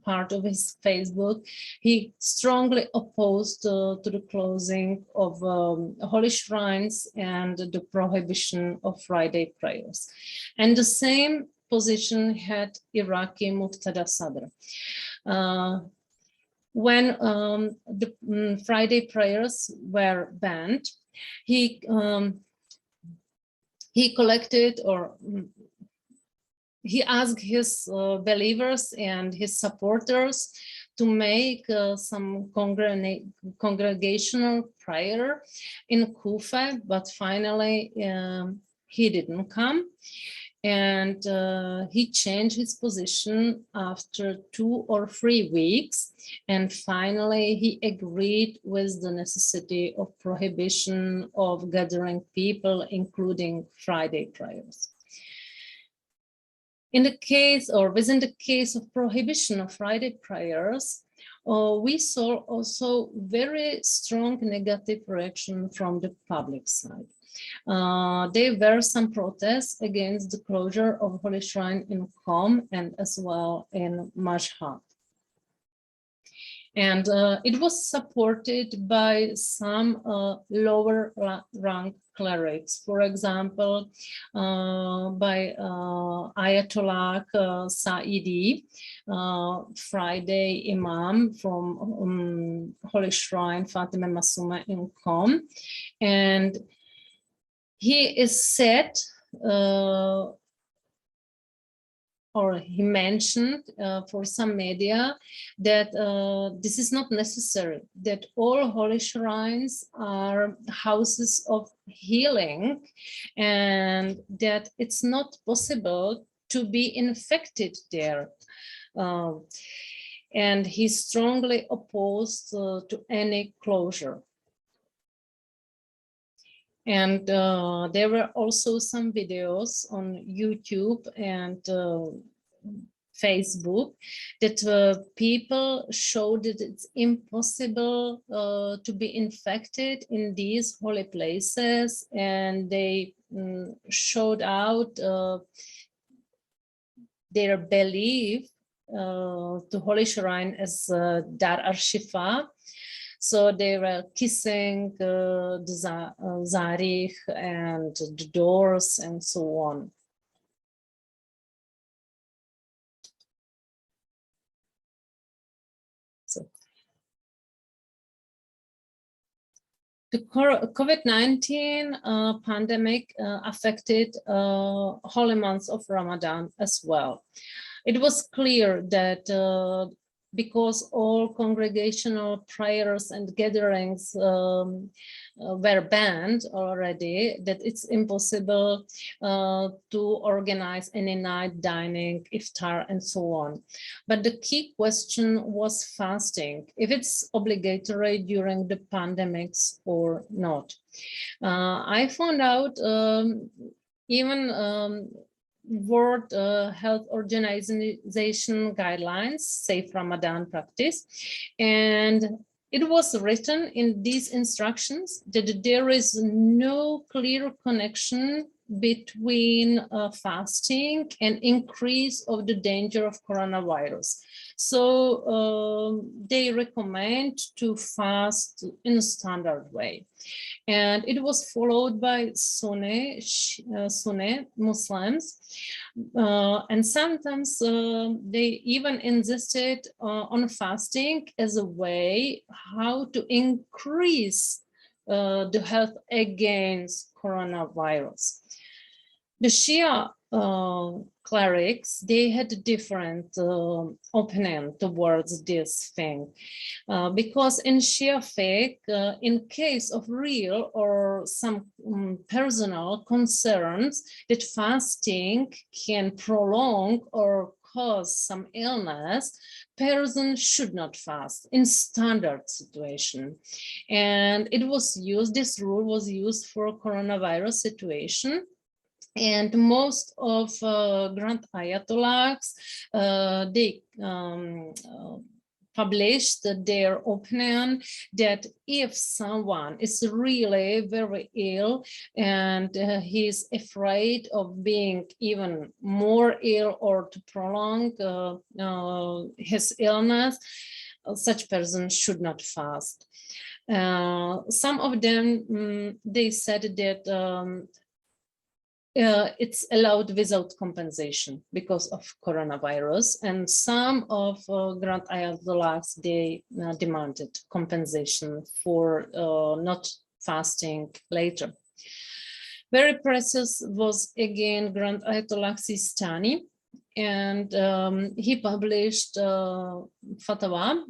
part of his Facebook, he strongly opposed to the closing of holy shrines and the prohibition of Friday prayers. And the same position had Iraqi Muqtada Sadr. When the Friday prayers were banned, he collected, or he asked his believers and his supporters to make some congregational prayer in Kufa, but finally he didn't come. And he changed his position after 2 or 3 weeks. And finally, he agreed with the necessity of prohibition of gathering people, including Friday prayers. In the case, or within the case of prohibition of Friday prayers, we saw also very strong negative reaction from the public side. There were some protests against the closure of Holy Shrine in Qom and as well in Mashhad. And it was supported by some lower rank clerics, for example, by Ayatollah Saidi, Friday Imam from Holy Shrine Fatima Masuma in Qom. And he is said, or he mentioned for some media that this is not necessary, that all holy shrines are houses of healing, and that it's not possible to be infected there. And he strongly opposed to any closure. And there were also some videos on YouTube and Facebook that people showed that it's impossible to be infected in these holy places, and they showed out their belief to Holy Shrine as Dar al-Shifa. So they were kissing the Zarich and the doors and so on. So the COVID-19 pandemic affected holy months of Ramadan as well. It was clear that because all congregational prayers and gatherings were banned already, that it's impossible to organize any night dining, iftar, and so on. But the key question was fasting, if it's obligatory during the pandemics or not. I found out even World Health Organization guidelines, safe Ramadan practice, and it was written in these instructions that there is no clear connection between fasting and increase of the danger of coronavirus. So they recommend to fast in a standard way. And it was followed by Sunni Muslims. And sometimes they even insisted on fasting as a way how to increase the health against coronavirus. The Shia clerics, they had a different opinion towards this thing, because in Shia faith, in case of real or some personal concerns that fasting can prolong or cause some illness, person should not fast in standard situation. And it was used, this rule was used for coronavirus situation. And most of Grand Ayatollahs, they published their opinion that if someone is really very ill and he's afraid of being even more ill or to prolong his illness, such person should not fast. Some of them, they said that it's allowed without compensation because of coronavirus, and some of Grand Ayatollahs, they demanded compensation for not fasting later. Very precious was again Grand Ayatollah Sistani, and he published fatwa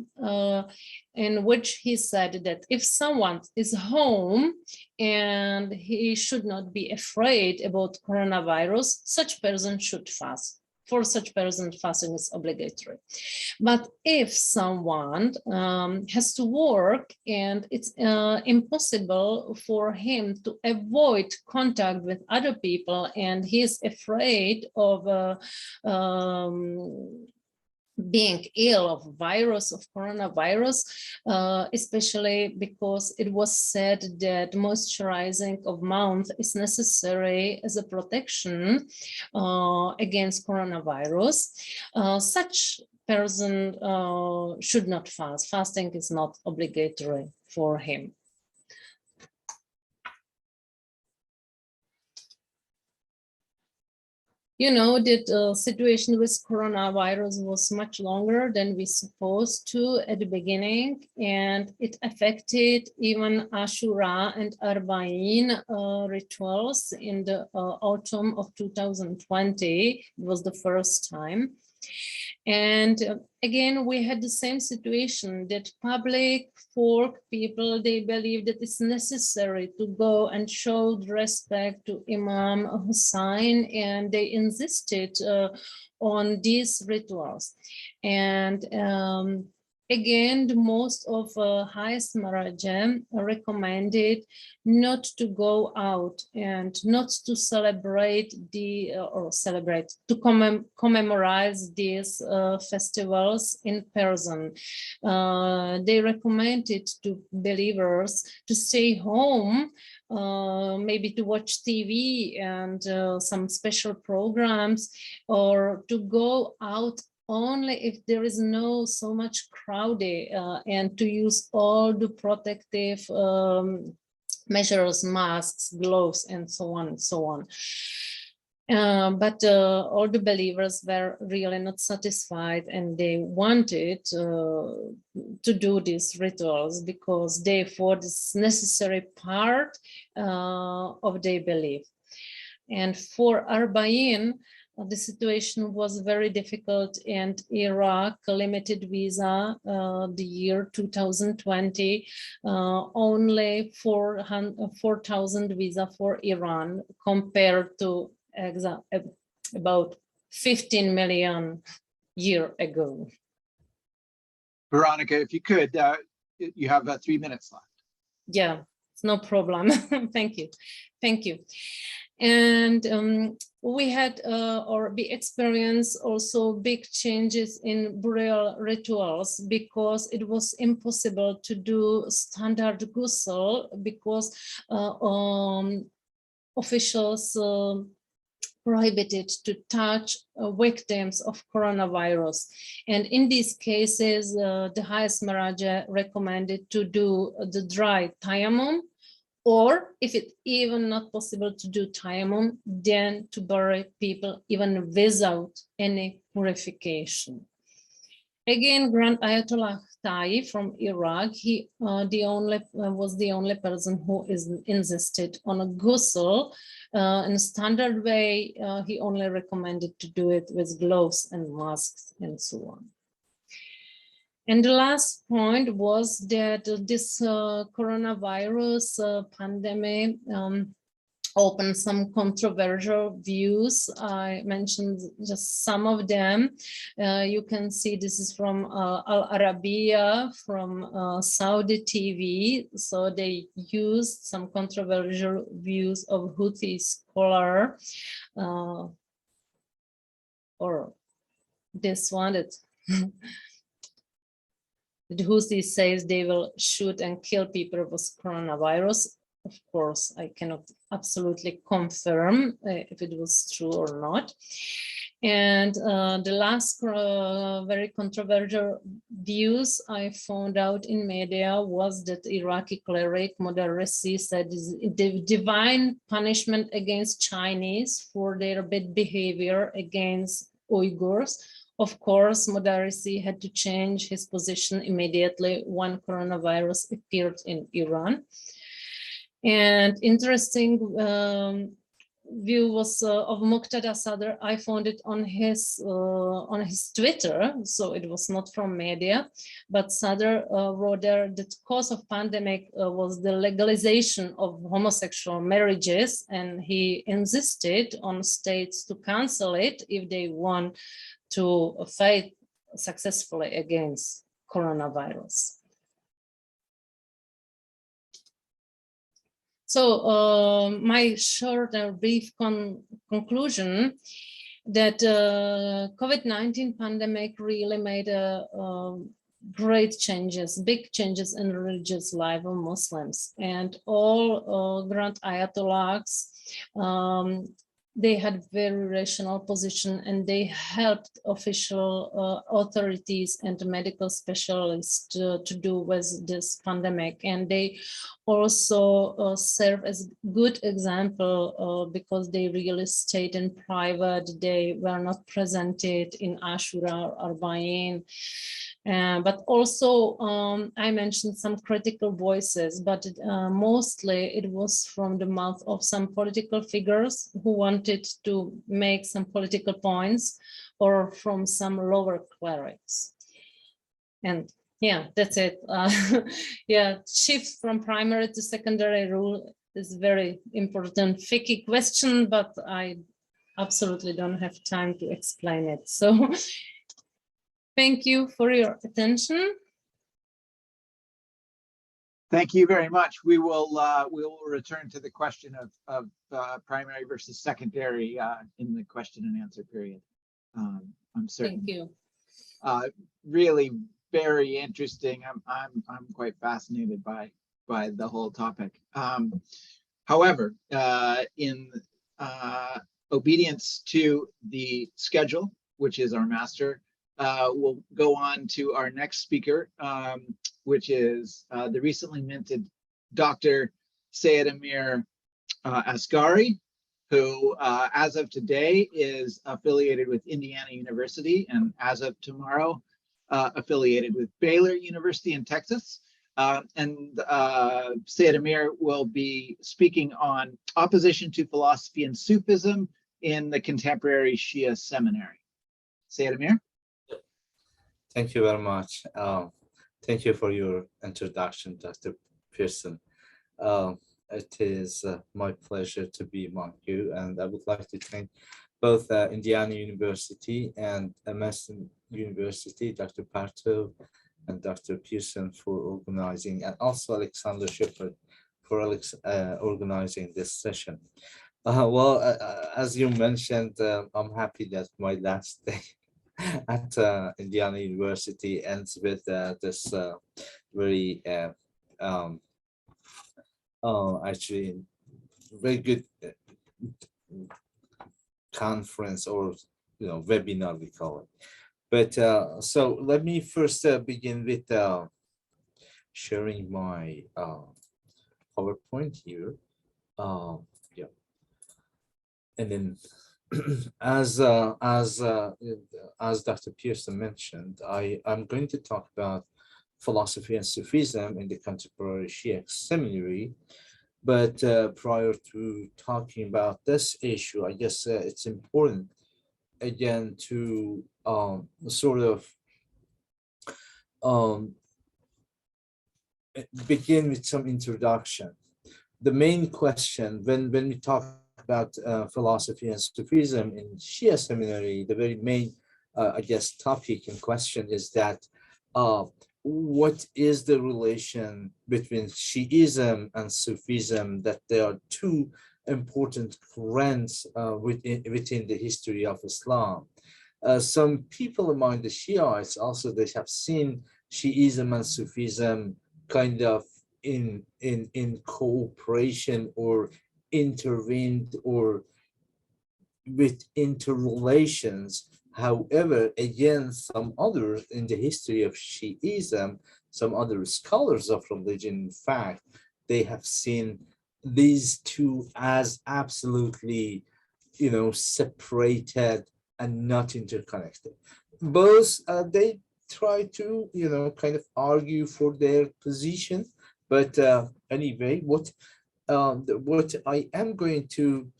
in which he said that if someone is home and he should not be afraid about coronavirus, such person should fast. For such person, fasting is obligatory. But if someone has to work and it's impossible for him to avoid contact with other people and he's afraid of being ill of virus, of coronavirus, especially because it was said that moisturizing of mouth is necessary as a protection against coronavirus, such person should not fast. Fasting is not obligatory for him. You know that situation with coronavirus was much longer than we supposed to at the beginning, and it affected even Ashura and Arba'in rituals in the autumn of 2020. It was the first time. And again, we had the same situation that public folk people, they believe that it's necessary to go and show respect to Imam Hussein, and they insisted on these rituals. And again, the most of highest Maraja recommended not to go out and not to celebrate to commemorate these festivals in person. They recommended to believers to stay home, maybe to watch TV and some special programs, or to go out only if there is no so much crowded, and to use all the protective measures, masks, gloves, and so on and so on. But all the believers were really not satisfied, and they wanted to do these rituals because they thought it's necessary part of their belief. And for Arba'in, the situation was very difficult, and Iraq limited visa the year 2020, only 4,000 visa for Iran compared to about 15 million year ago. Veronica, if you could, you have 3 minutes left. Yeah, it's no problem. Thank you. Thank you. And we had we experienced also big changes in burial rituals, because it was impossible to do standard ghusl because officials prohibited to touch victims of coronavirus. And in these cases, the highest Maraja recommended to do the dry tayammum, or if it's even not possible to do tayammum, then to bury people even without any purification. Again, Grand Ayatollah Tai from Iraq, he was the only person who insisted on a ghusl in a standard way. He only recommended to do it with gloves and masks and so on. And the last point was that this coronavirus pandemic opened some controversial views. I mentioned just some of them. You can see this is from Al Arabiya, from Saudi TV. So they used some controversial views of Houthi scholar, or this one that the Houthi says they will shoot and kill people with coronavirus. Of course, I cannot absolutely confirm if it was true or not. And the last very controversial views I found out in media was that Iraqi cleric Modarresi said the divine punishment against Chinese for their bad behavior against Uyghurs. Of course, Modarresi had to change his position immediately when coronavirus appeared in Iran. And interesting view was of Muqtada Sadr. I found it on his Twitter, so it was not from media. But Sadr wrote there that the cause of pandemic was the legalization of homosexual marriages, and he insisted on states to cancel it if they want to fight successfully against coronavirus. So my short and brief conclusion that COVID-19 pandemic really made great changes, big changes in religious life of Muslims, and all Grand Ayatollahs they had very rational position, and they helped official authorities and medical specialists to do with this pandemic. And they also serve as good example because they really stayed in private. They were not presented in Ashura or Arbaeen. But also, I mentioned some critical voices, but mostly it was from the mouth of some political figures who wanted to make some political points, or from some lower clerics. And yeah, that's it. Yeah, shift from primary to secondary rule is very important fiqh question, but I absolutely don't have time to explain it. So thank you for your attention. Thank you very much. We will return to the question of primary versus secondary in the question and answer period. I'm certain. Thank you. Really very interesting. I'm quite fascinated by the whole topic. However, in obedience to the schedule, which is our master, we'll go on to our next speaker, which is the recently minted Dr. Sayed Amir Asghari, who as of today is affiliated with Indiana University, and as of tomorrow affiliated with Baylor University in Texas. And Sayed Amir will be speaking on opposition to philosophy and Sufism in the contemporary Shia seminary. Sayed Amir. Thank you very much. Thank you for your introduction, Dr. Pearson. It is my pleasure to be among you, and I would like to thank both Indiana University and Massey University, Dr. Parto and Dr. Pearson for organizing, and also Alexander Shepard for organizing this session. Well, as you mentioned, I'm happy that my last day at Indiana University ends with this very actually very good conference, or webinar we call it. But so let me first begin with sharing my PowerPoint here. Yeah, and then as Dr. Pearson mentioned, I'm going to talk about philosophy and Sufism in the contemporary Shia seminary. But prior to talking about this issue, I guess it's important again to sort of begin with some introduction. The main question when we talk about philosophy and Sufism in Shia seminary, the very main, I guess, topic in question is that what is the relation between Shiism and Sufism, that there are two important currents within the history of Islam. Some people among the Shiites also, they have seen Shiism and Sufism kind of in cooperation, or intervened, or with interrelations. However, again, some others in the history of Shiism, some other scholars of religion, in fact, they have seen these two as absolutely, separated and not interconnected. Both they try to, kind of argue for their position. But anyway, what I am going to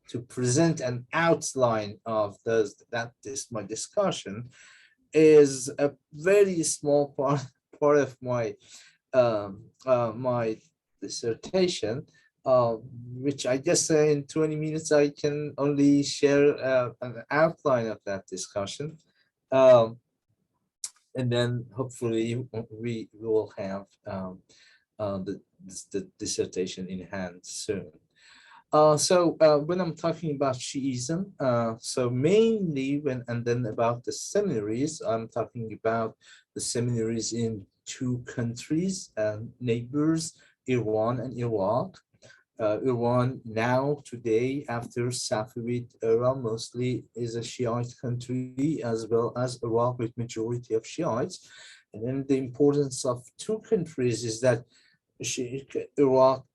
to present an outline of my discussion is a very small part of my my dissertation, which I guess in 20 minutes I can only share an outline of that discussion, and then hopefully we will have the dissertation in hand soon. So when I'm talking about Shiism, so mainly and then about the seminaries, I'm talking about the seminaries in two countries, neighbors, Iran and Iraq. Iran now, today, after Safavid era, mostly is a Shiite country, as well as Iraq with majority of Shiites. And then the importance of two countries is that Iraq,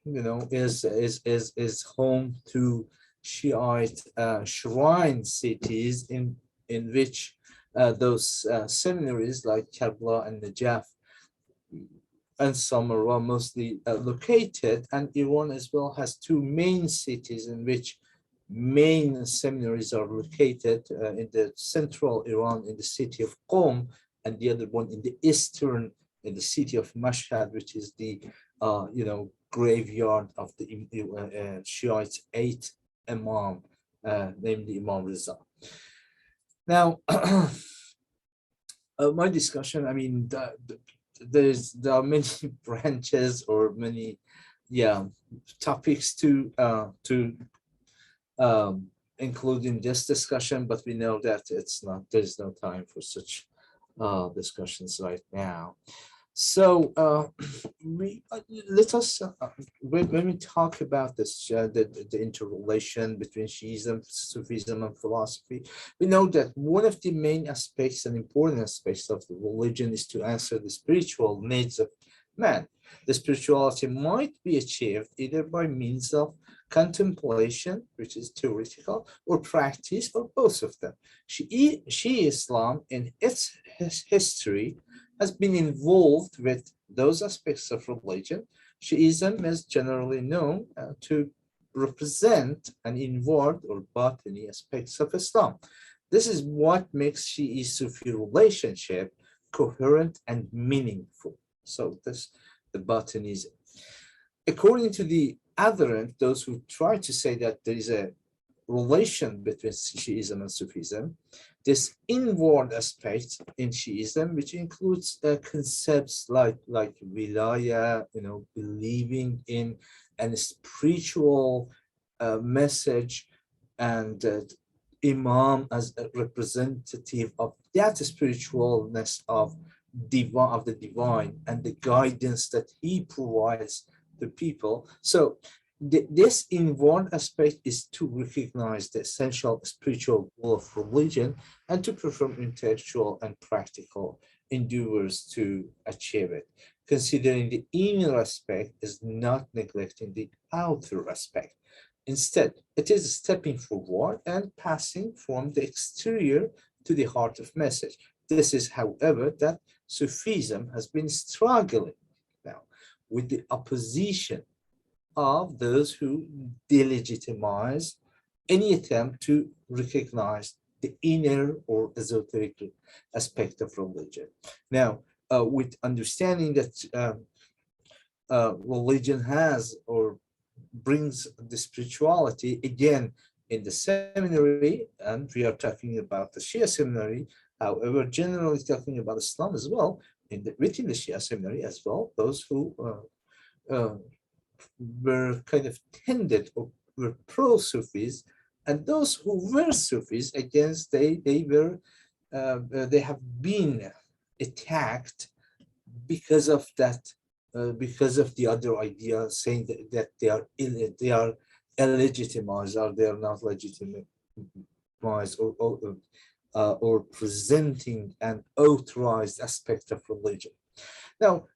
is home to Shiite shrine cities in which those seminaries like Karbala and Najaf and Samarra mostly located, and Iran as well has two main cities in which main seminaries are located, in the central Iran in the city of Qom, and the other one in the eastern in the city of Mashhad, which is the graveyard of the Shiite eight Imam, namely Imam Reza. Now, my discussion, I mean, there are many branches or many topics to include in this discussion, but we know that there's no time for such discussions right now. So let us when we talk about this the interrelation between Shiism, Sufism, and philosophy, we know that one of the main aspects and important aspects of the religion is to answer the spiritual needs of man. The spirituality might be achieved either by means of contemplation, which is theoretical, or practice, or both of them. Shia Islam in its history has been involved with those aspects of religion. Shiism is generally known to represent an inward or batini aspects of Islam. This is what makes Shi'i-Sufi relationship coherent and meaningful. So this, the batinism. According to the other end, those who try to say that there is a relation between Shiism and Sufism, this inward aspect in Shiism, which includes concepts like wilaya, believing in a spiritual message, and Imam as a representative of that spiritualness of the divine and the guidance that he provides to people. So this inward aspect is to recognize the essential spiritual goal of religion and to perform intellectual and practical endeavors to achieve it. Considering the inner aspect is not neglecting the outer aspect. Instead, it is stepping forward and passing from the exterior to the heart of message. This is, however, that Sufism has been struggling now with the opposition of those who delegitimize any attempt to recognize the inner or esoteric aspect of religion. Now, with understanding that religion has or brings the spirituality, again, in the seminary, and we are talking about the Shia seminary, however, generally talking about Islam as well, within the Shia seminary as well, those who were kind of tended or were pro-Sufis, and those who were Sufis, against they have been attacked because of that, because of the other idea, saying that they are illegitimized, or they are not legitimized, or presenting an authorized aspect of religion. Now,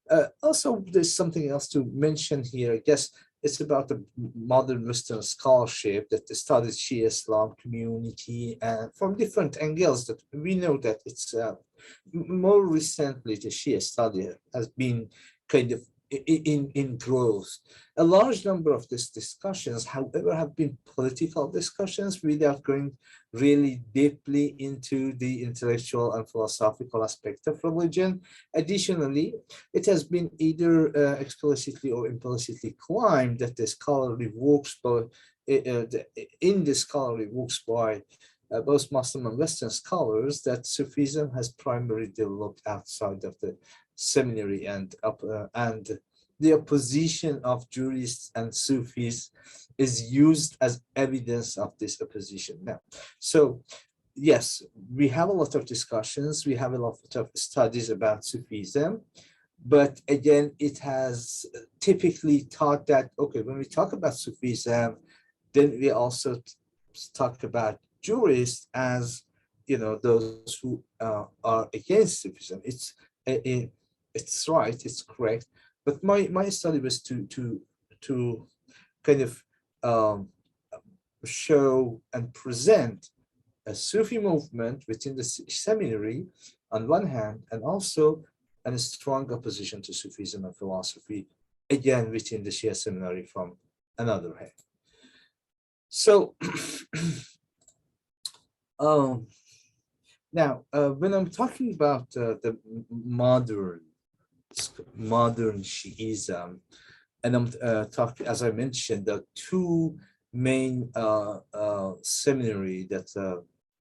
also, there's something else to mention here. I guess it's about the modern Western scholarship that studies Shia Islam community from different angles. That we know that it's more recently the Shia study has been kind of in growth. A large number of these discussions, however, have been political discussions without going really deeply into the intellectual and philosophical aspect of religion. Additionally, it has been either explicitly or implicitly claimed that the scholarly works in the scholarly works by both Muslim and Western scholars that Sufism has primarily developed outside of the seminary, and the opposition of jurists and Sufis is used as evidence of this opposition. Now, so yes, we have a lot of discussions, we have a lot of studies about Sufism, But again, it has typically taught that, okay, when we talk about Sufism, then we also talk about jurists as, you know, those who are against Sufism. It's right, it's correct. But my study was to kind of show and present a Sufi movement within the seminary on one hand, and also a strong opposition to Sufism and philosophy, again within the Shia seminary from another hand. So now, when I'm talking about the modern Shiism, and I'm talking, as I mentioned, the two main seminary that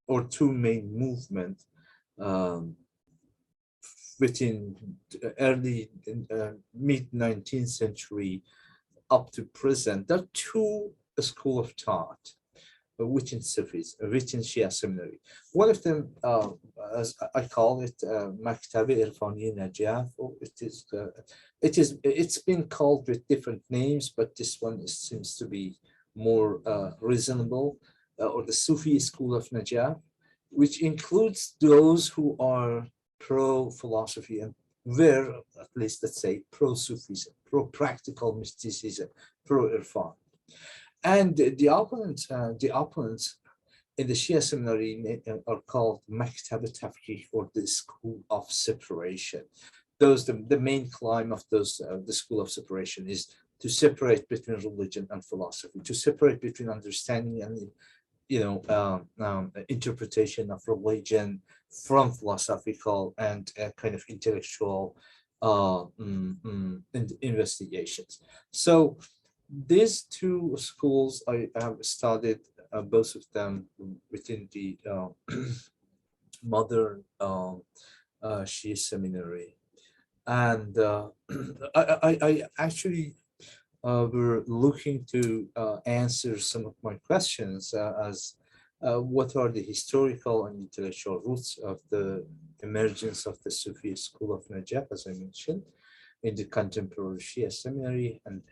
or two main movement within early mid 19th century up to present. There are two school of thought within Sufism, within Shia seminary. One of them, as I call it, Maktabi Irfani Najaf. It's been called with different names, but this one seems to be more reasonable, or the Sufi school of Najaf, which includes those who are pro-philosophy and were, at least let's say, pro-Sufism, pro-practical mysticism, pro-Irfan. And the opponents in the Shia seminary are called Maktab al-Tafkik, or the school of separation. The main claim of those, the school of separation, is to separate between religion and philosophy, to separate between understanding and, you know, interpretation of religion from philosophical and kind of intellectual investigations. So these two schools, I have studied both of them within the modern Shia seminary, and I actually were looking to answer some of my questions as what are the historical and intellectual roots of the emergence of the Sufi school of Najaf, as I mentioned, in the contemporary Shia seminary, and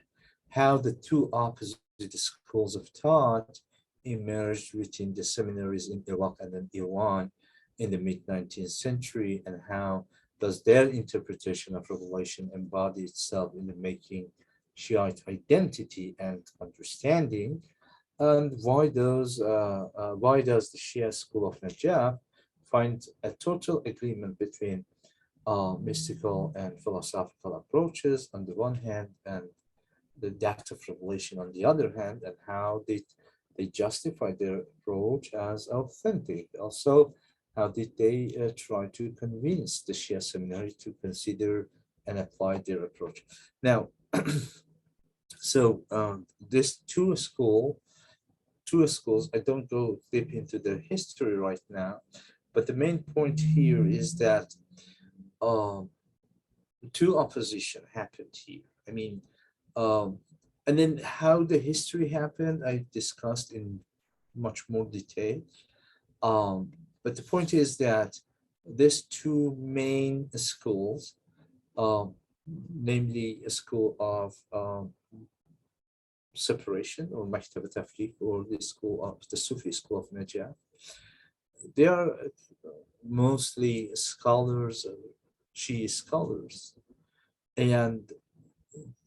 how the two opposite schools of thought emerged within the seminaries in Iraq and in Iran in the mid-19th century, and how does their interpretation of revelation embody itself in the making Shiite identity and understanding, and why does the Shia school of Najaf find a total agreement between mystical and philosophical approaches on the one hand, and the depth of revelation on the other hand, and how they justify their approach as authentic. Also, how did they try to convince the Shia seminary to consider and apply their approach? Now, so these two schools, I don't go deep into their history right now, but the main point here is that two opposition happened here. I mean, and then how the history happened, I discussed in much more detail. But the point is that these two main schools, namely a school of separation, or Maktab al-Tafkik, or the school of the Sufi school of Najaf, they are mostly scholars, Shia scholars, and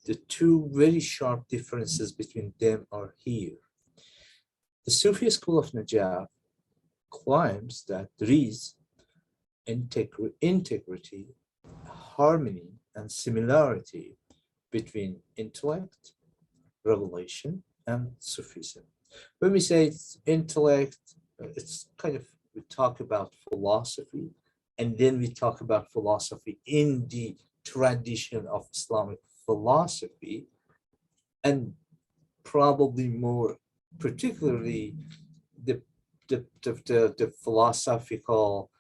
the two very sharp differences between them are here. The Sufi school of Najaf claims that there is integrity, harmony, and similarity between intellect, revelation, and Sufism. When we say it's intellect, it's kind of, we talk about philosophy, and then we talk about philosophy in the tradition of Islamic philosophy, and probably more particularly the philosophical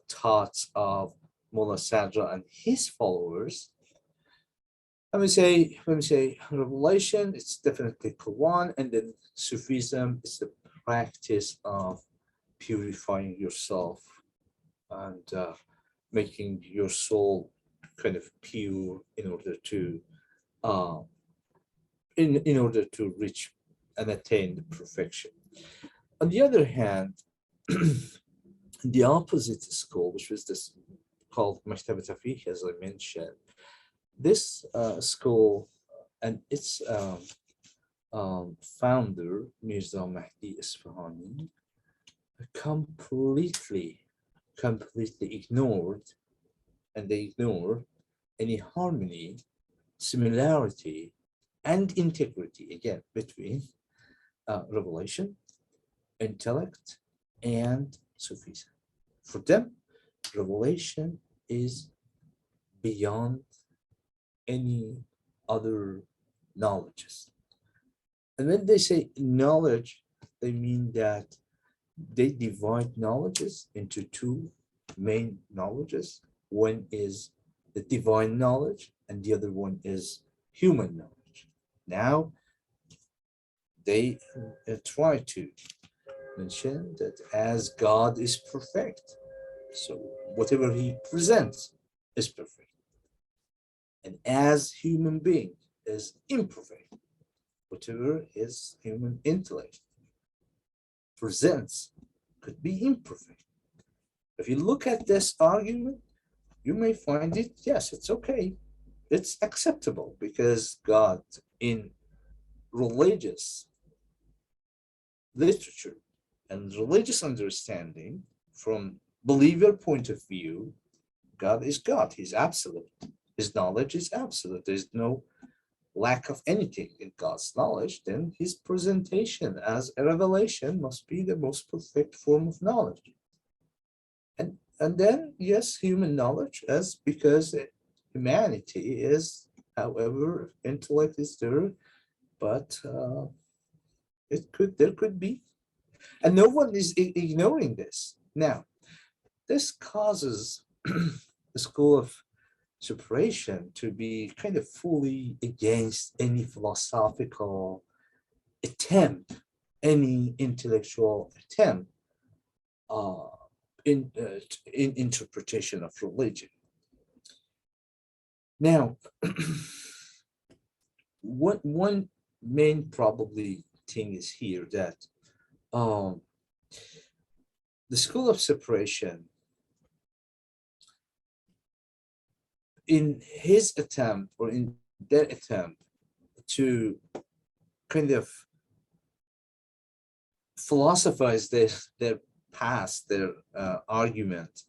thoughts of Mullah Sadra and his followers. When we say revelation, it's definitely Quran, and then Sufism is the practice of purifying yourself and making your soul kind of pure in order to in order to reach and attain the perfection. On the other hand, the opposite school, which was this called Maktabat Fiqh, as I mentioned, this school and its founder, Mirza Mahdi Isfahani, completely ignored, and they ignore any harmony, similarity, and integrity, again, between revelation, intellect, and Sufism. For them, revelation is beyond any other knowledges. And when they say knowledge, they mean that they divide knowledges into two main knowledges. One is the divine knowledge, and the other one is human knowledge. Now, they try to mention that as God is perfect, so whatever he presents is perfect. And as human being is imperfect, whatever his human intellect presents could be imperfect. If you look at this argument, you may find it, yes, it's okay. It's acceptable because God in religious literature and religious understanding from believer point of view, God is God, he's absolute. His knowledge is absolute. There's no lack of anything in God's knowledge. Then his presentation as a revelation must be the most perfect form of knowledge. And then, yes, human knowledge, as because humanity is, however, intellect is there, but there could be, and no one is ignoring this. Now, this causes the school of separation to be kind of fully against any philosophical attempt, any intellectual attempt in interpretation of religion. Now, one main probably thing is here that the school of separation, in his attempt or in their attempt to kind of philosophize their past, their argument,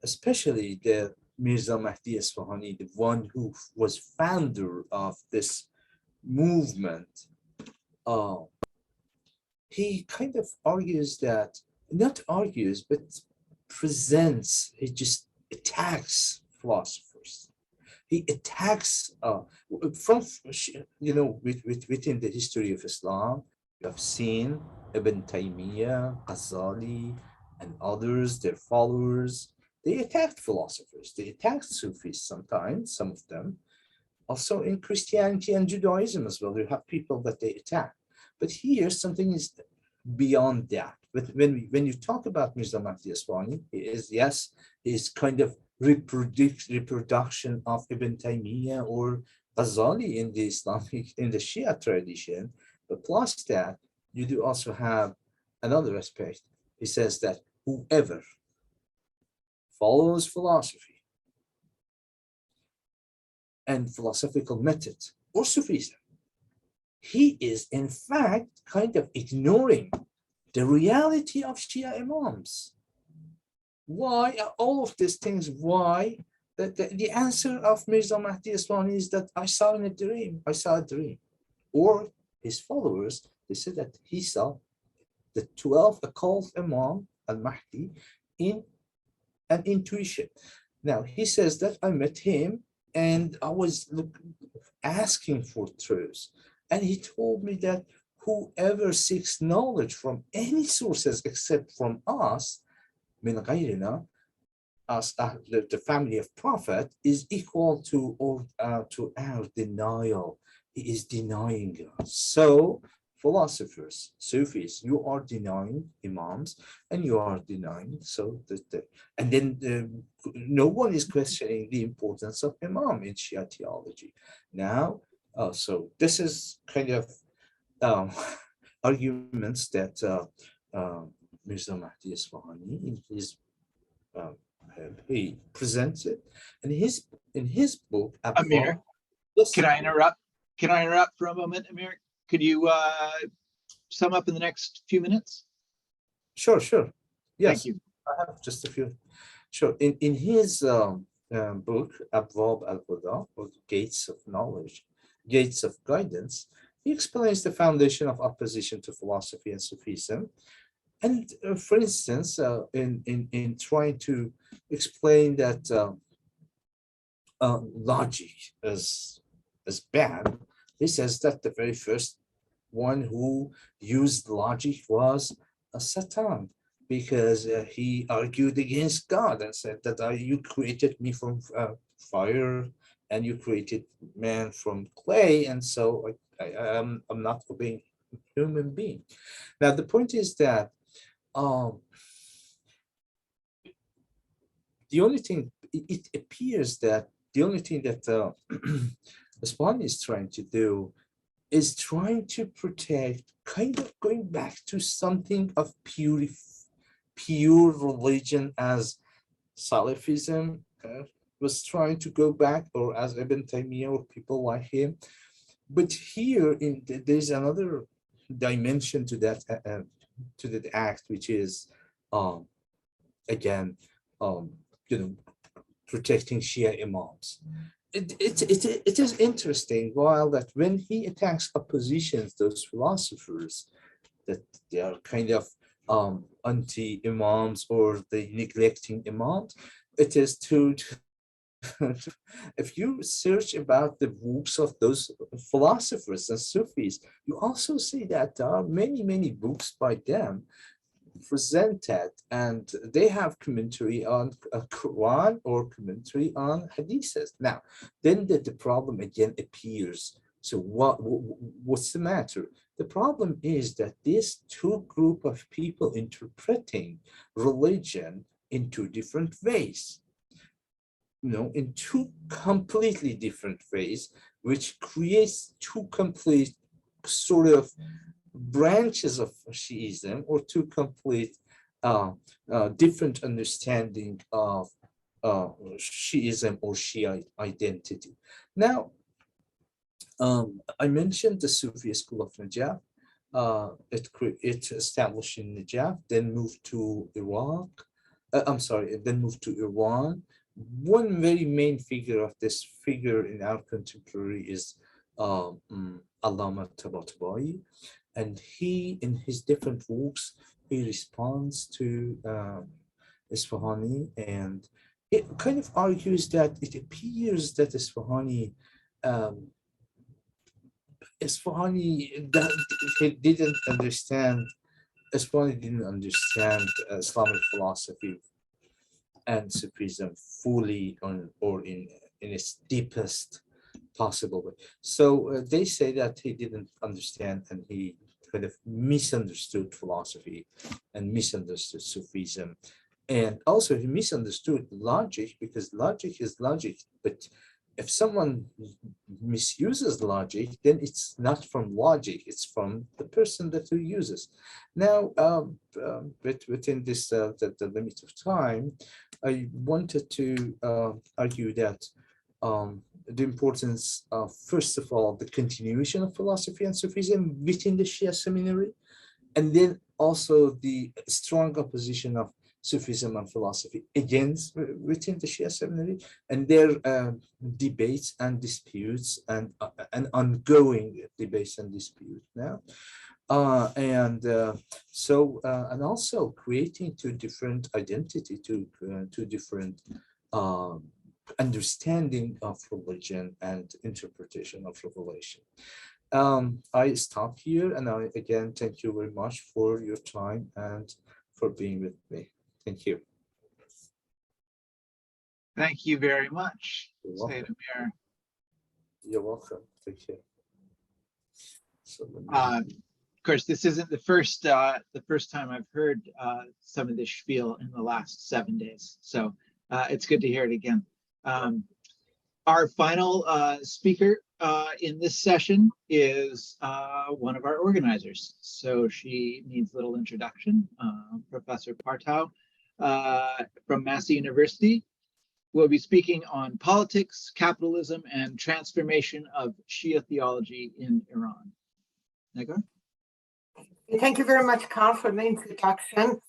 especially the Mirza Mahdi Isfahani, the one who was founder of this movement, he kind of argues that, not argues, but presents, he just attacks philosophers. He attacks from, within the history of Islam, you have seen Ibn Taymiyyah, Ghazali, and others, their followers. They attacked philosophers. They attacked Sufis sometimes, some of them. Also in Christianity and Judaism as well, you have people that they attack. But here, something is beyond that. But when you talk about Mirza Mahdi Isfahani, he is kind of reproduction of Ibn Taymiyyah or Ghazali in the Shia tradition. But plus that, you do also have another aspect. He says that whoever follows philosophy and philosophical method or Sufism, he is in fact kind of ignoring the reality of Shia Imams. Why all of these things? Why? The answer of Mirza Mahdi Isfahani is that I saw a dream. Or his followers, they said that he saw the 12 occult Imam al-Mahdi in an intuition. Now, he says that I met him and I was asking for truth. And he told me that whoever seeks knowledge from any sources except from us, min ghayrina, us, the family of Prophet, is equal to our denial. He is denying us. So philosophers, Sufis. You are denying Imams, and you are denying and then no one is questioning the importance of Imam in Shia theology. Now, so this is kind of arguments that Mirza Mahdi Isfahani in his he presented in his book. Amir, can I interrupt? Can I interrupt for a moment, Amir? Could you sum up in the next few minutes? Sure. Yes. Thank you. I have just a few. Sure. In his book, Abwab al-Huda, or Gates of Knowledge, Gates of Guidance, he explains the foundation of opposition to philosophy and Sufism. And for instance, in trying to explain that logic is bad, he says that the very first one who used logic was Satan, because he argued against God and said that you created me from fire and you created man from clay, and so I'm not obeying human being. Now the point is that the only thing, it appears that the only thing that Isfahani is trying to do is trying to protect, kind of going back to something of pure religion, as Salafism was trying to go back, or as Ibn Taymiyyah or people like him. But here, there's another dimension to that act, which is again protecting Shia Imams. It is interesting, while that when he attacks oppositions, those philosophers, that they are kind of anti-imams or they neglecting imams, it is to if you search about the books of those philosophers and Sufis, you also see that there are many books by them presented, and they have commentary on a Quran or commentary on hadiths. Now, then the problem again appears. So what's the matter? The problem is that these two group of people interpreting religion in two different ways, in two completely different ways, which creates two complete sort of branches of Shiism, or two complete different understanding of Shiism or Shia identity. Now, I mentioned the Sufi school of Najaf. It established in Najaf, then moved to Iraq. Then moved to Iran. One very main figure of this figure in our contemporary is Allama Tabatabai, and he, in his different works, he responds to Isfahani, and it kind of argues that it appears that Isfahani didn't understand Islamic philosophy and Sufism fully, or in its deepest possible way. So they say that he didn't understand, and he kind of misunderstood philosophy and misunderstood Sufism. And also he misunderstood logic, because logic is logic. But if someone misuses logic, then it's not from logic, it's from the person that who uses. Now, within this the limit of time, I wanted to argue that the importance of, first of all, the continuation of philosophy and Sufism within the Shia seminary, and then also the strong opposition of Sufism and philosophy against within the Shia seminary, and their debates and disputes, and ongoing debates and disputes now. And also creating two different identity, two different understanding of religion and interpretation of revelation. I stop here, and I again thank you very much for your time and for being with me. Thank you. Thank you very much, You're Sayyid Amir. You're welcome. Thank you. So course, this isn't the first time I've heard some of this spiel in the last 7 days, so it's good to hear it again. Our final speaker in this session is one of our organizers, so she needs little introduction. Professor Partow from Massey University will be speaking on politics, capitalism, and transformation of Shia theology in Iran. Nagar? Thank you very much, Carl, for the introduction.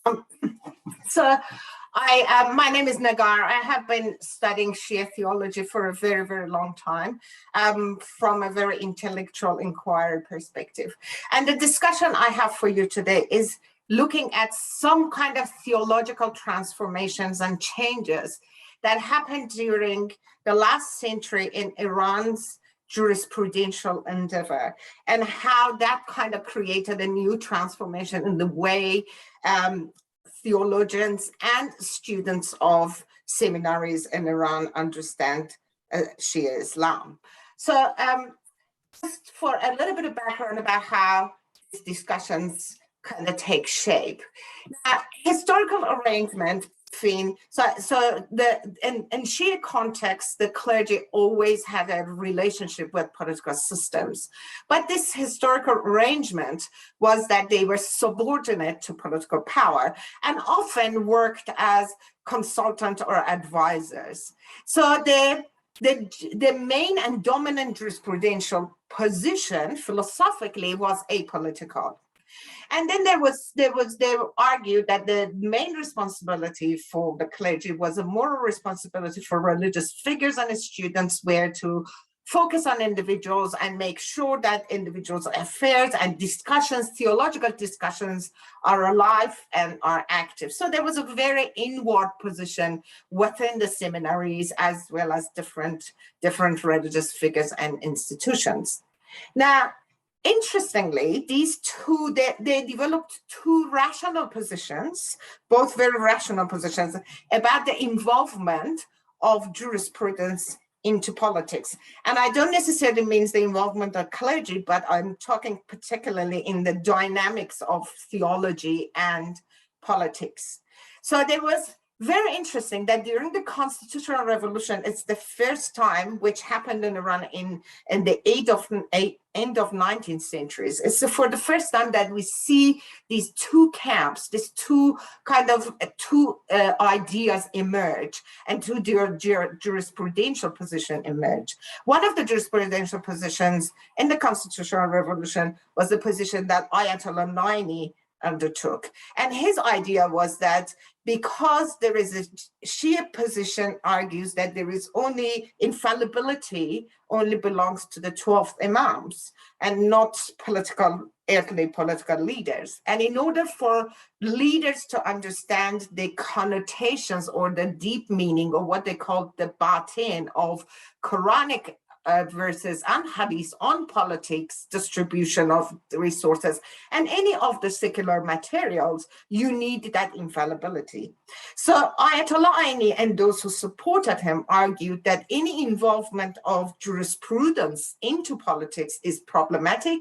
My name is Nagar. I have been studying Shia theology for a very, very long time from a very intellectual inquiry perspective. And the discussion I have for you today is looking at some kind of theological transformations and changes that happened during the last century in Iran's jurisprudential endeavor, and how that kind of created a new transformation in the way theologians and students of seminaries in Iran understand Shia Islam. So just for a little bit of background about how these discussions kind of take shape. Now, historical arrangement between, in Shia context, the clergy always had a relationship with political systems. But this historical arrangement was that they were subordinate to political power and often worked as consultant or advisors. So the main and dominant jurisprudential position philosophically was apolitical. And then they argued that the main responsibility for the clergy was a moral responsibility for religious figures and students, where to focus on individuals and make sure that individuals' affairs and discussions, theological discussions, are alive and are active. So there was a very inward position within the seminaries, as well as different religious figures and institutions. Now, interestingly, these two, they developed two rational positions, both very rational positions, about the involvement of jurisprudence into politics. And I don't necessarily mean the involvement of clergy, but I'm talking particularly in the dynamics of theology and politics. So there was very interesting that during the constitutional revolution, it's the first time, which happened in Iran in the end of 19th centuries. It's for the first time that we see these two camps, these two ideas emerge, and two jurisprudential positions emerge. One of the jurisprudential positions in the constitutional revolution was the position that Ayatollah Naini undertook. And his idea was that because there is a Shia position argues that there is only infallibility only belongs to the 12 imams and not earthly political leaders. And in order for leaders to understand the connotations or the deep meaning, or what they call the batin of Quranic verses and hadith on politics, distribution of the resources, and any of the secular materials, you need that infallibility. So Ayatollah Aini and those who supported him argued that any involvement of jurisprudence into politics is problematic,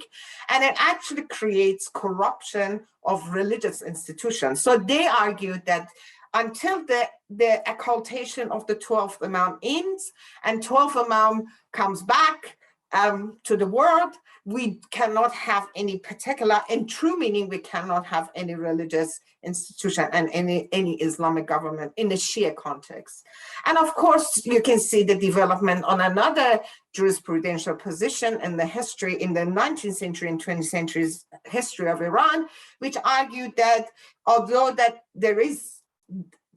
and it actually creates corruption of religious institutions. So they argued that until the occultation of the 12th Imam ends and 12th Imam comes back to the world, we cannot have any particular, in true meaning, we cannot have any religious institution and any Islamic government in the Shia context. And of course, you can see the development on another jurisprudential position in the history, in the 19th century and 20th century's history of Iran, which argued that although that there is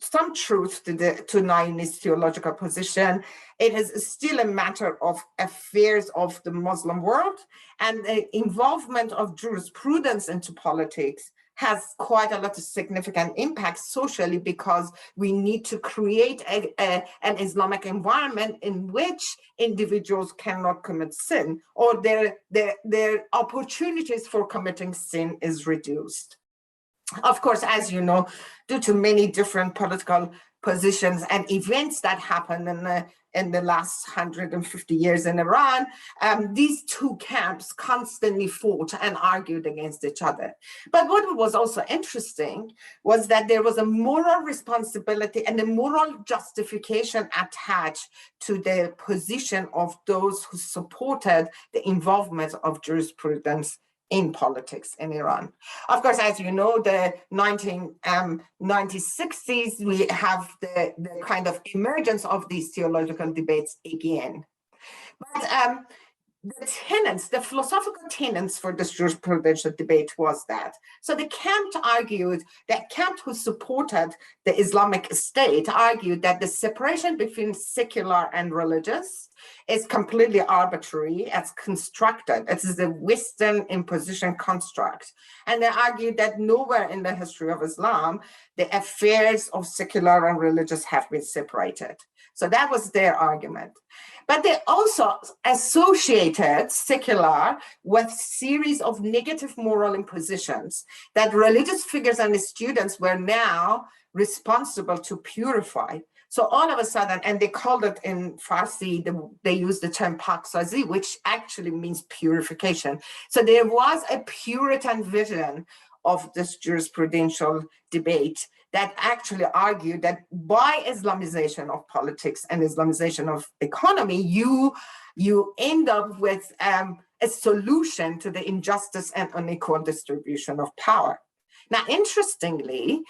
some truth to Naini's theological position, it is still a matter of affairs of the Muslim world, and the involvement of jurisprudence into politics has quite a lot of significant impact socially, because we need to create an Islamic environment in which individuals cannot commit sin, or their opportunities for committing sin is reduced. Of course, as you know, due to many different political positions and events that happened in the last 150 years in Iran, these two camps constantly fought and argued against each other. But what was also interesting was that there was a moral responsibility and a moral justification attached to the position of those who supported the involvement of jurisprudence in politics in Iran. Of course, as you know, the 1960s, we have the kind of emergence of these theological debates again. But the philosophical tenets for this jurisprudential debate was that. So the camp argued, that camp who supported the Islamic State argued that the separation between secular and religious is completely arbitrary as constructed. It is a Western imposition construct. And they argued that nowhere in the history of Islam, the affairs of secular and religious have been separated. So that was their argument. But they also associated secular with series of negative moral impositions that religious figures and students were now responsible to purify. So all of a sudden, and they called it in Farsi, they used the term paksazi, which actually means purification. So there was a Puritan vision of this jurisprudential debate that actually argued that by Islamization of politics and Islamization of economy, you end up with a solution to the injustice and unequal distribution of power. Now, interestingly,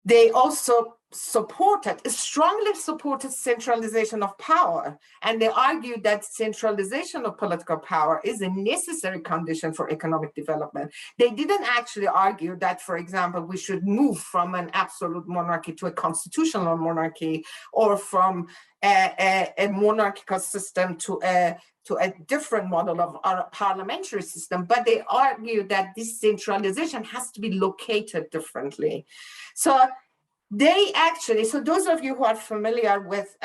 they also strongly supported centralization of power. And they argued that centralization of political power is a necessary condition for economic development. They didn't actually argue that, for example, we should move from an absolute monarchy to a constitutional monarchy, or from a monarchical system to a different model of our parliamentary system, but they argued that this centralization has to be located differently. So those of you who are familiar with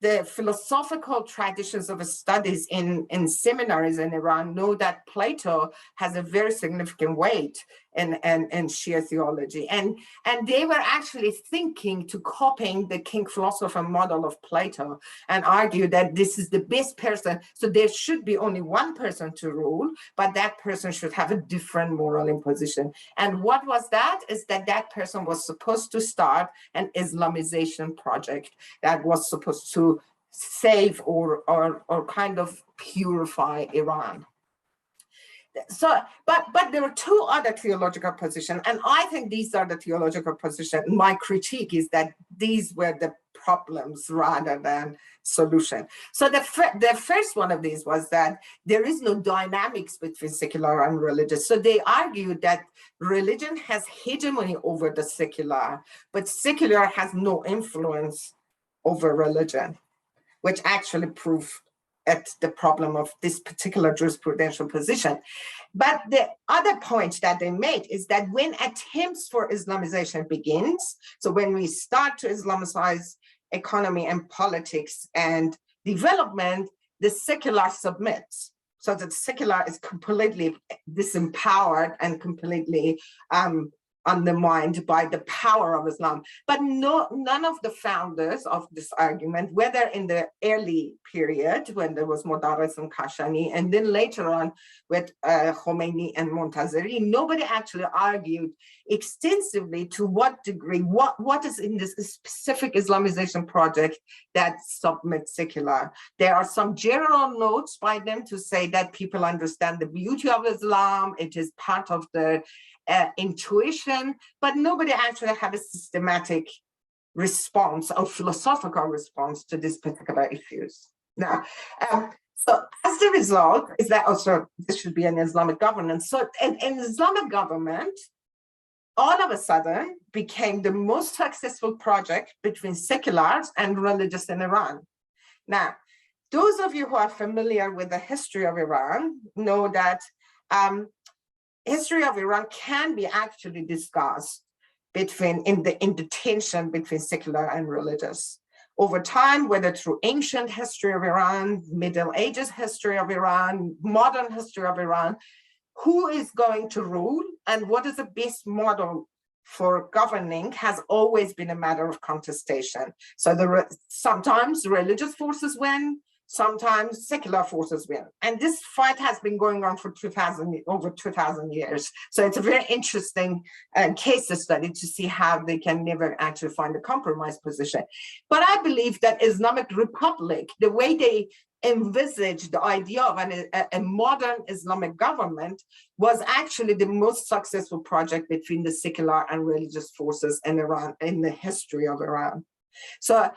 the philosophical traditions of studies in seminaries in Iran know that Plato has a very significant weight in Shia theology. And they were actually thinking to copying the king philosopher model of Plato and argue that this is the best person. So there should be only one person to rule, but that person should have a different moral imposition. And what was that? Is that person was supposed to start an Islamization project that was supposed to save or kind of purify Iran. So, but there are two other theological positions, and I think these are the theological positions. My critique is that these were the problems rather than solution. So the first one of these was that there is no dynamics between secular and religious. So they argued that religion has hegemony over the secular, but secular has no influence over religion, which actually proved at the problem of this particular jurisprudential position. But the other point that they made is that when attempts for Islamization begins, so when we start to Islamize economy and politics and development, the secular submits. So that secular is completely disempowered and completely undermined by the power of Islam. But none of the founders of this argument, whether in the early period when there was Modarres and Kashani, and then later on with Khomeini and Montazeri, nobody actually argued extensively to what degree, what is in this specific Islamization project that submits secular. There are some general notes by them to say that people understand the beauty of Islam, it is part of the intuition, but nobody actually had a systematic response or philosophical response to these particular issues. Now, so as the result is that also this should be an Islamic governance. So an Islamic government all of a sudden became the most successful project between seculars and religious in Iran. Now, those of you who are familiar with the history of Iran know that history of Iran can be actually discussed in the tension between secular and religious. Over time, whether through ancient history of Iran, Middle Ages history of Iran, modern history of Iran, who is going to rule and what is the best model for governing has always been a matter of contestation. So sometimes religious forces win, sometimes secular forces win. And this fight has been going on for over 2,000 years. So it's a very interesting case study to see how they can never actually find a compromise position. But I believe that Islamic Republic, the way they envisaged the idea of a modern Islamic government, was actually the most successful project between the secular and religious forces in Iran, in the history of Iran. So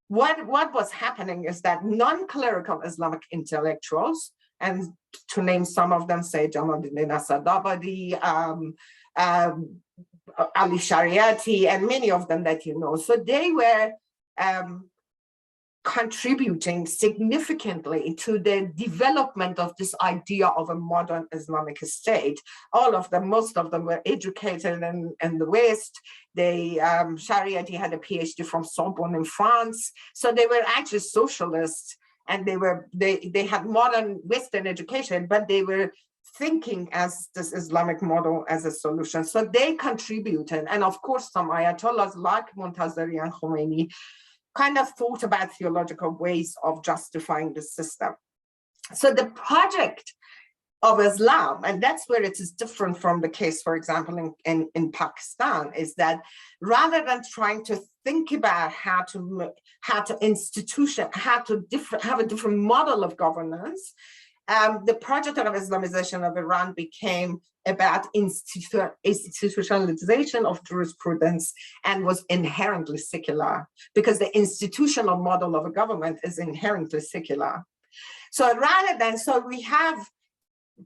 what was happening is that non-clerical Islamic intellectuals, and to name some of them, say Jamaluddin Asadabadi, Ali Shariati, and many of them that you know. So they were contributing significantly to the development of this idea of a modern Islamic state. All of them, most of them were educated in the West. They, Shariati had a PhD from Sorbonne in France. So they were actually socialists, and they had modern Western education, but they were thinking as this Islamic model as a solution. So they contributed. And of course, some Ayatollahs like Montazeri and Khomeini kind of thought about theological ways of justifying the system. So the project of Islam, and that's where it is different from the case, for example, in Pakistan, is that rather than trying to think about how to have a different model of governance, the project of Islamization of Iran became about institutionalization of jurisprudence and was inherently secular, because the institutional model of a government is inherently secular. So we have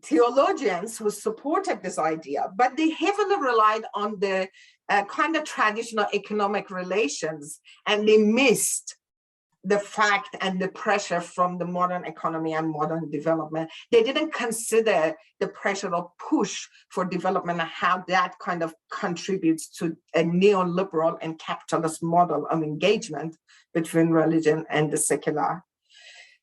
theologians who supported this idea, but they heavily relied on the kind of traditional economic relations, and they missed the fact and the pressure from the modern economy and modern development. They didn't consider the pressure or push for development and how that kind of contributes to a neoliberal and capitalist model of engagement between religion and the secular.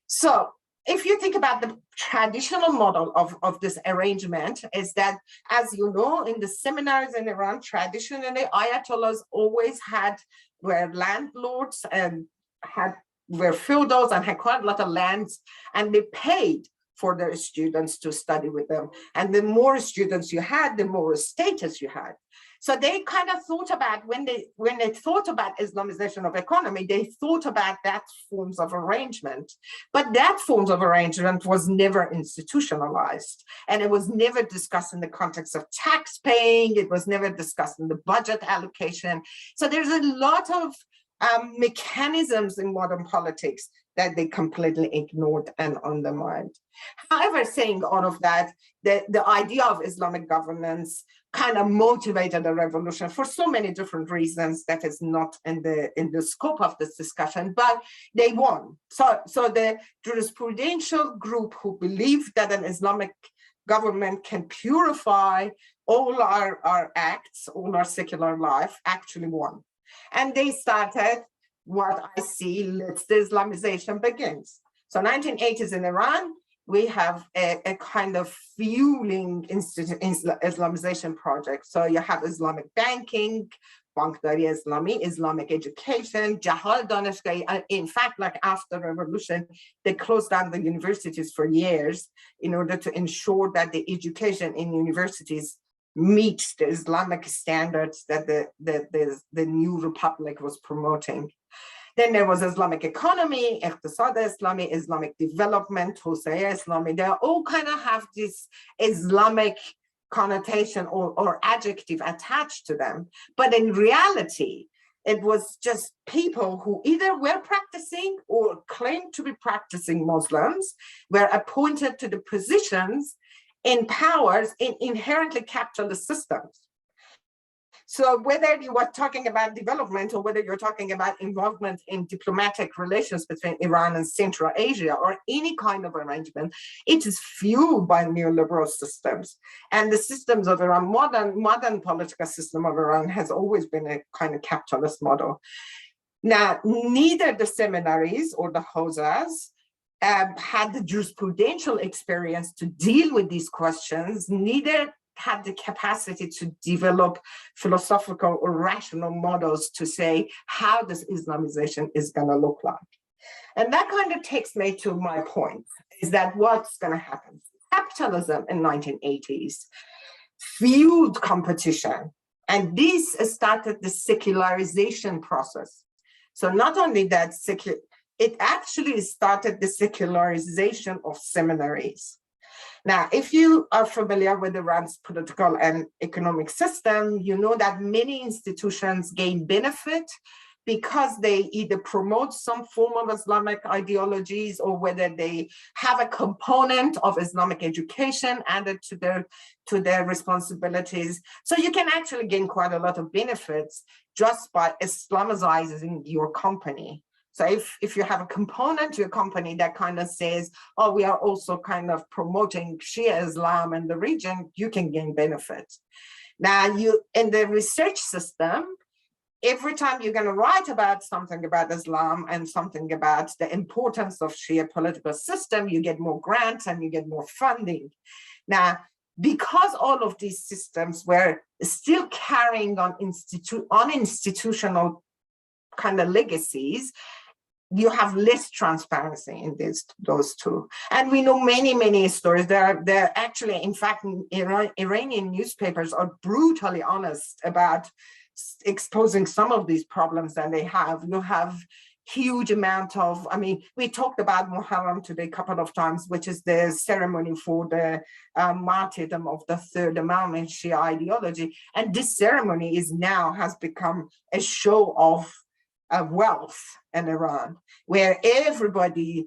So if you think about the traditional model of this arrangement, is that, as you know, in the seminaries in Iran, traditionally, Ayatollahs always were landlords and were feudals and had quite a lot of lands, and they paid for their students to study with them. And the more students you had, the more status you had. So they kind of thought about, when they thought about Islamization of economy, they thought about that forms of arrangement. But that forms of arrangement was never institutionalized. And it was never discussed in the context of tax paying. It was never discussed in the budget allocation. So there's a lot of mechanisms in modern politics that they completely ignored and undermined. However, saying all of that, the idea of Islamic governance kind of motivated a revolution for so many different reasons that is not in the scope of this discussion, but they won. So the jurisprudential group who believed that an Islamic government can purify all our acts, all our secular life, actually won. And they started what I see, the Islamization begins. So 1980s in Iran, we have a kind of fueling Islamization project. So you have Islamic banking, Bankdari Islami, Islamic education, Jahal Daneshgahi. In fact, like after the revolution, they closed down the universities for years in order to ensure that the education in universities meets the Islamic standards that the new republic was promoting. Then there was Islamic economy, Iqtisad Islami, Islamic development, Hosea Islami. They all kind of have this Islamic connotation or adjective attached to them. But in reality, it was just people who either were practicing or claimed to be practicing Muslims were appointed to the positions in powers in inherently capitalist systems. So whether you were talking about development or whether you're talking about involvement in diplomatic relations between Iran and Central Asia or any kind of arrangement, it is fueled by neoliberal systems. And the systems of Iran, modern political system of Iran has always been a kind of capitalist model. Now, neither the seminaries or the hozas had the jurisprudential experience to deal with these questions, neither had the capacity to develop philosophical or rational models to say how this Islamization is going to look like. And that kind of takes me to my point, is that what's going to happen? Capitalism in 1980s fueled competition, and this started the secularization process. So not only that, it actually started the secularization of seminaries. Now, if you are familiar with Iran's political and economic system, you know that many institutions gain benefit because they either promote some form of Islamic ideologies, or whether they have a component of Islamic education added to their responsibilities. So you can actually gain quite a lot of benefits just by Islamicizing your company. So if you have a component to your company that kind of says, oh, we are also kind of promoting Shia Islam in the region, you can gain benefits. Now, in the research system, every time you're going to write about something about Islam and something about the importance of Shia political system, you get more grants and you get more funding. Now, because all of these systems were still carrying on institutional kind of legacies, you have less transparency in those two. And we know many stories. They're actually, in fact, Iranian newspapers are brutally honest about exposing some of these problems that they have. You have huge amount of, I mean, we talked about Muharram today a couple of times, which is the ceremony for the martyrdom of the third Imam in Shia ideology. And this ceremony has become a show of wealth in Iran, where everybody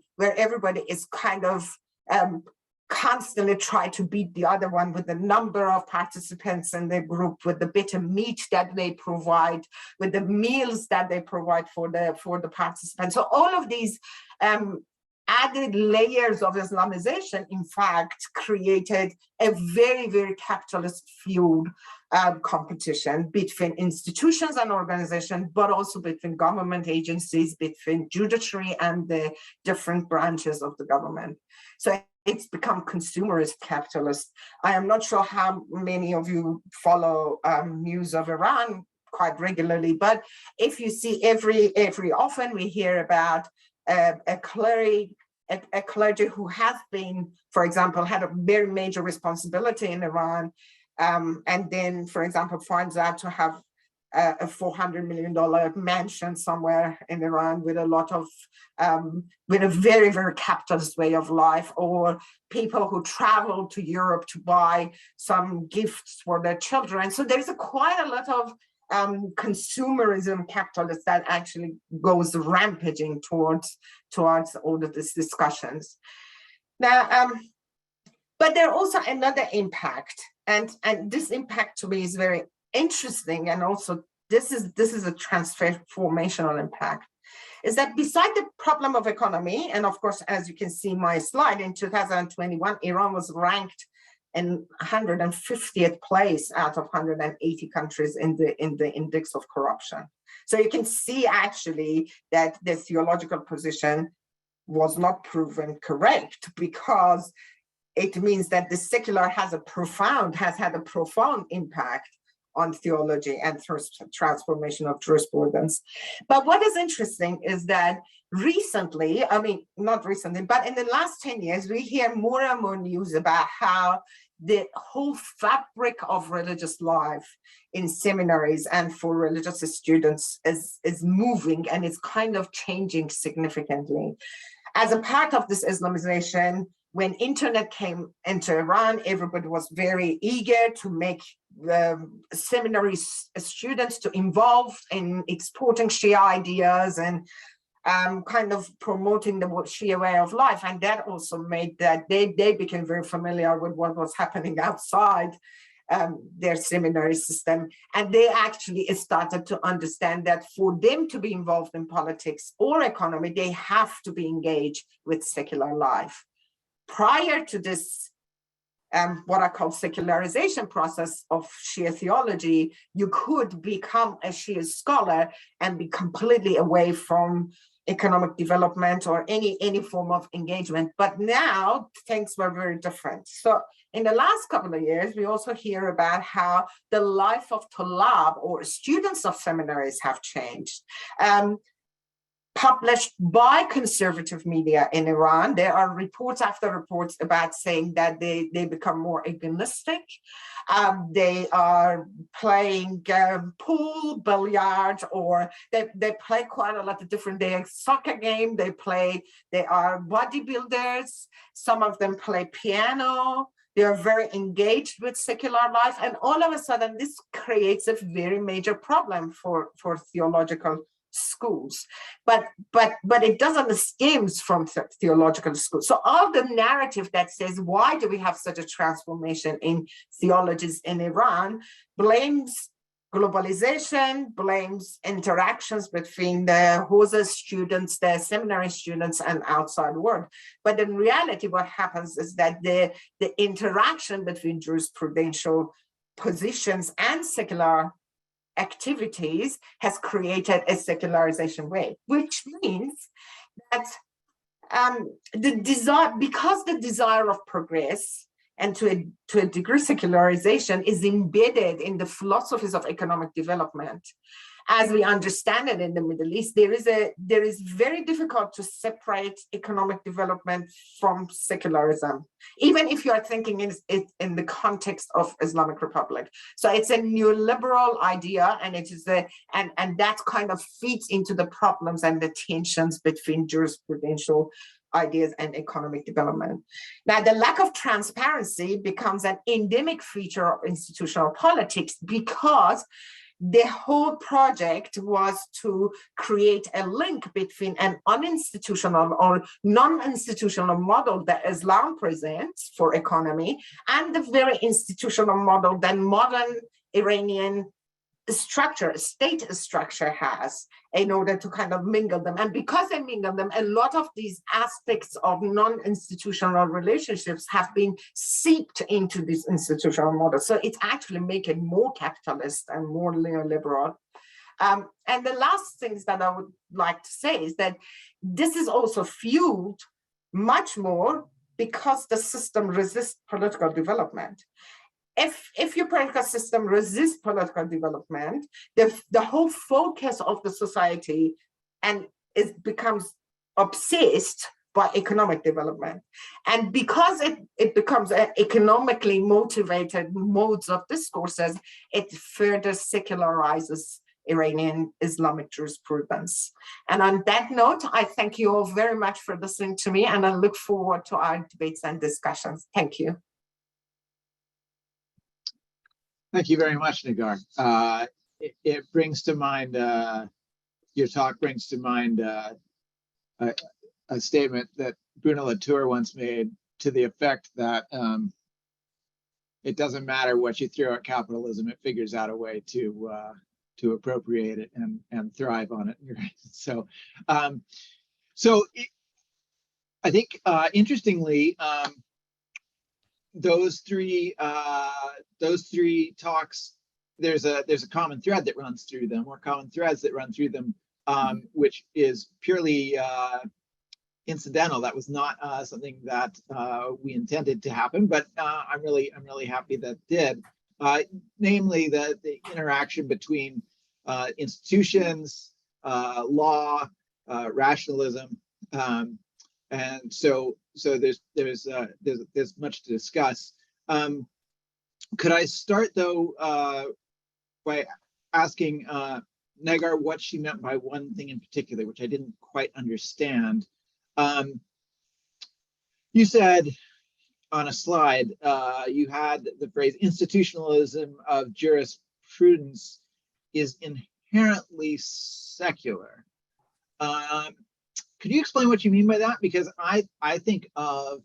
is kind of constantly try to beat the other one with the number of participants in the group, with the bit of meat that they provide, with the meals that they provide for the participants. So all of these added layers of Islamization, in fact, created a very, very capitalist fueled competition between institutions and organizations, but also between government agencies, between judiciary and the different branches of the government. So it's become consumerist capitalist. I am not sure how many of you follow news of Iran quite regularly, but if you see every often we hear about a clergy who has been, for example, had a very major responsibility in Iran, and then, for example, finds out to have a $400 million mansion somewhere in Iran with a lot of, with a very, very capitalist way of life, or people who travel to Europe to buy some gifts for their children. So there's quite a lot of consumerism capitalist that actually goes rampaging towards all of these discussions. Now, but there also another impact, and this impact to me is very interesting, and also this is a transformational impact, is that beside the problem of economy, and of course, as you can see in my slide, in 2021, Iran was ranked in 150th place out of 180 countries in the index of corruption. So you can see actually that the theological position was not proven correct, because it means that the secular has had a profound impact on theology and transformation of jurisprudence. But what is interesting is that recently, I mean, not recently, but in the last 10 years, we hear more and more news about how the whole fabric of religious life in seminaries and for religious students is moving, and is kind of changing significantly. As a part of this Islamization, when internet came into Iran, everybody was very eager to make seminary students to involve in exporting Shia ideas and kind of promoting the Shia way of life. And that also made that they became very familiar with what was happening outside their seminary system. And they actually started to understand that for them to be involved in politics or economy, they have to be engaged with secular life. Prior to this what I call secularization process of Shia theology, you could become a Shia scholar and be completely away from economic development or any form of engagement. But now things were very different. So in the last couple of years, we also hear about how the life of Tulab or students of seminaries have changed. Published by conservative media in Iran, there are reports after reports about saying that they become more agnostic. They are playing pool, billiards, or they play quite a lot of different, they soccer game, they are bodybuilders, some of them play piano, they are very engaged with secular life, and all of a sudden this creates a very major problem for theological schools, but it doesn't stem from theological schools. So all the narrative that says why do we have such a transformation in theologies in Iran blames globalization, blames interactions between the Hausa students, the seminary students, and outside world. But in reality, what happens is that the interaction between jurisprudential positions and secular activities has created a secularization wave, which means that the desire of progress and to a degree secularization is embedded in the philosophies of economic development. As we understand it in the Middle East, there is very difficult to separate economic development from secularism, even if you are thinking in the context of Islamic Republic. So it's a neoliberal idea, and it is and that kind of feeds into the problems and the tensions between jurisprudential ideas and economic development. Now, the lack of transparency becomes an endemic feature of institutional politics because the whole project was to create a link between an uninstitutional or non-institutional model that Islam presents for economy and the very institutional model that modern Iranian state structure has in order to kind of mingle them. And because they mingle them, a lot of these aspects of non-institutional relationships have been seeped into this institutional model. So it's actually making more capitalist and more neoliberal. And the last things that I would like to say is that this is also fueled much more because the system resists political development. If your political system resists political development, the whole focus of the society and it becomes obsessed by economic development. And because it becomes economically motivated modes of discourses, it further secularizes Iranian Islamic jurisprudence. And on that note, I thank you all very much for listening to me, and I look forward to our debates and discussions. Thank you. Thank you very much, Nagar. It brings to mind, your talk brings to mind a statement that Bruno Latour once made to the effect that it doesn't matter what you throw at capitalism, it figures out a way to appropriate it and thrive on it. So, I think interestingly, those three talks, there's a common thread that runs through them, or common threads that run through them, which is purely incidental. That was not something that we intended to happen, but I'm really happy that did. Namely, the interaction between institutions, law, rationalism, and so there's much to discuss. Could I start though by asking Nagar what she meant by one thing in particular, which I didn't quite understand. You said on a slide, you had the phrase institutionalism of jurisprudence is inherently secular. Could you explain what you mean by that? Because I think of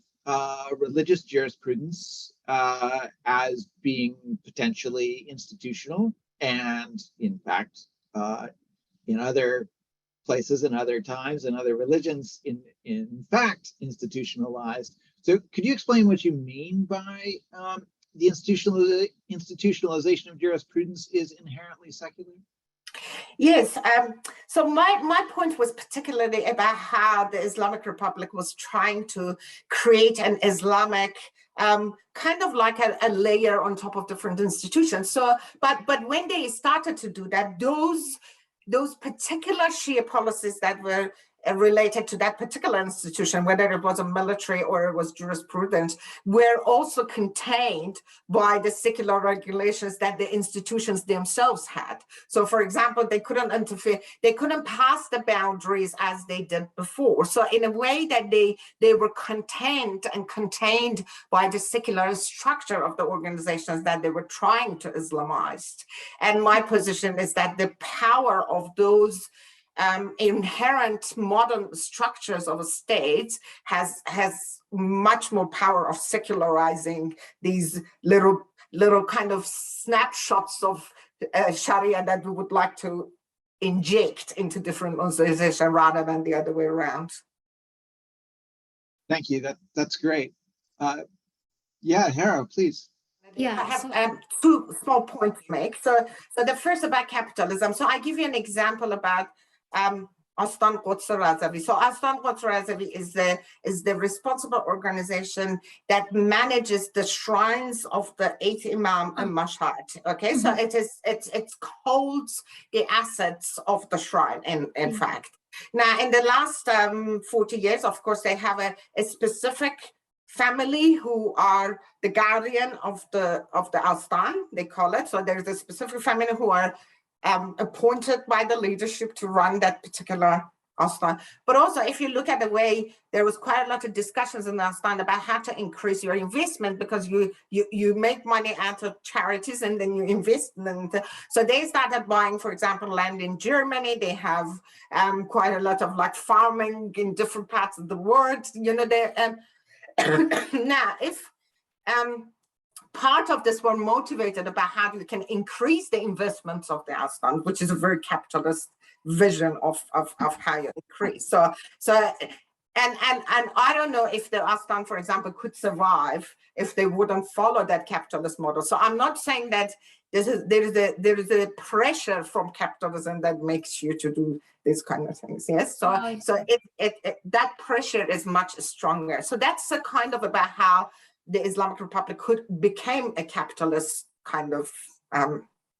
religious jurisprudence as being potentially institutional, and in fact, in other places and other times and other religions, in fact, institutionalized. So could you explain what you mean by the institutionalization of jurisprudence is inherently secular? Yes, so my point was particularly about how the Islamic Republic was trying to create an Islamic kind of like a layer on top of different institutions. So, but when they started to do that, those particular Shia policies that were related to that particular institution, whether it was a military or it was jurisprudence, were also contained by the secular regulations that the institutions themselves had. So for example, they couldn't interfere, they couldn't pass the boundaries as they did before. So in a way that they were contained by the secular structure of the organizations that they were trying to Islamize. And my position is that the power of those inherent modern structures of a state has much more power of secularizing these little kind of snapshots of Sharia that we would like to inject into different organizations rather than the other way around. Thank you. That's great. Yeah, Hera, please. Yeah, I have two small points to make. So the first about capitalism. So I give you an example about Aslan Quds Razavi. So Aslan Quds Razavi is the responsible organization that manages the shrines of the 8 Imam and Mashhad. Okay, so it holds the assets of the shrine in fact. Now in the last 40 years, of course, they have a specific family who are the guardian of the Astan, they call it. So there's a specific family who are appointed by the leadership to run that particular Astan. But also, if you look at the way, there was quite a lot of discussions in the Astan about how to increase your investment, because you make money out of charities and then you invest in them. So they started buying, for example, land in Germany. They have quite a lot of like farming in different parts of the world. You know, they now if part of this were motivated about how you can increase the investments of the Astan, which is a very capitalist vision of how you increase. So and I don't know if the Astan, for example, could survive if they wouldn't follow that capitalist model. So I'm not saying that there is a pressure from capitalism that makes you to do these kind of things. Yes. So that pressure is much stronger. So that's a kind of about how the Islamic Republic became a capitalist kind of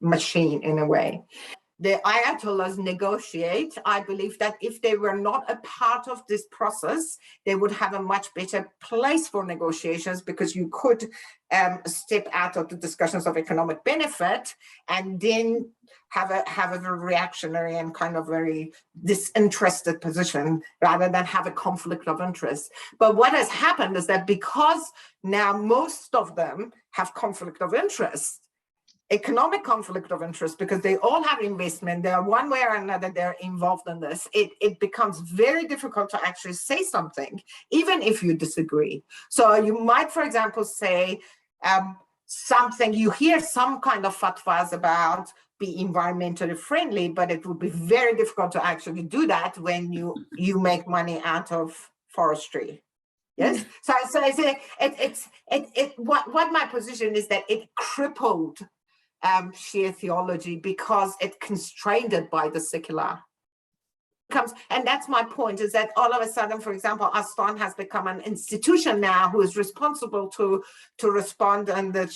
machine in a way. The Ayatollahs negotiate. I believe that if they were not a part of this process, they would have a much better place for negotiations, because you could step out of the discussions of economic benefit and then have a very reactionary and kind of very disinterested position rather than have a conflict of interest. But what has happened is that because now most of them have conflict of interest, economic conflict of interest, because they all have investment, they are one way or another, they're involved in this, it becomes very difficult to actually say something, even if you disagree. So you might, for example, say something, you hear some kind of fatwas about be environmentally friendly, but it would be very difficult to actually do that when you make money out of forestry. Yes. So what my position is that it crippled Shia theology because it constrained it by the secular. And that's my point, is that all of a sudden, for example, Aslan has become an institution now who is responsible to respond on the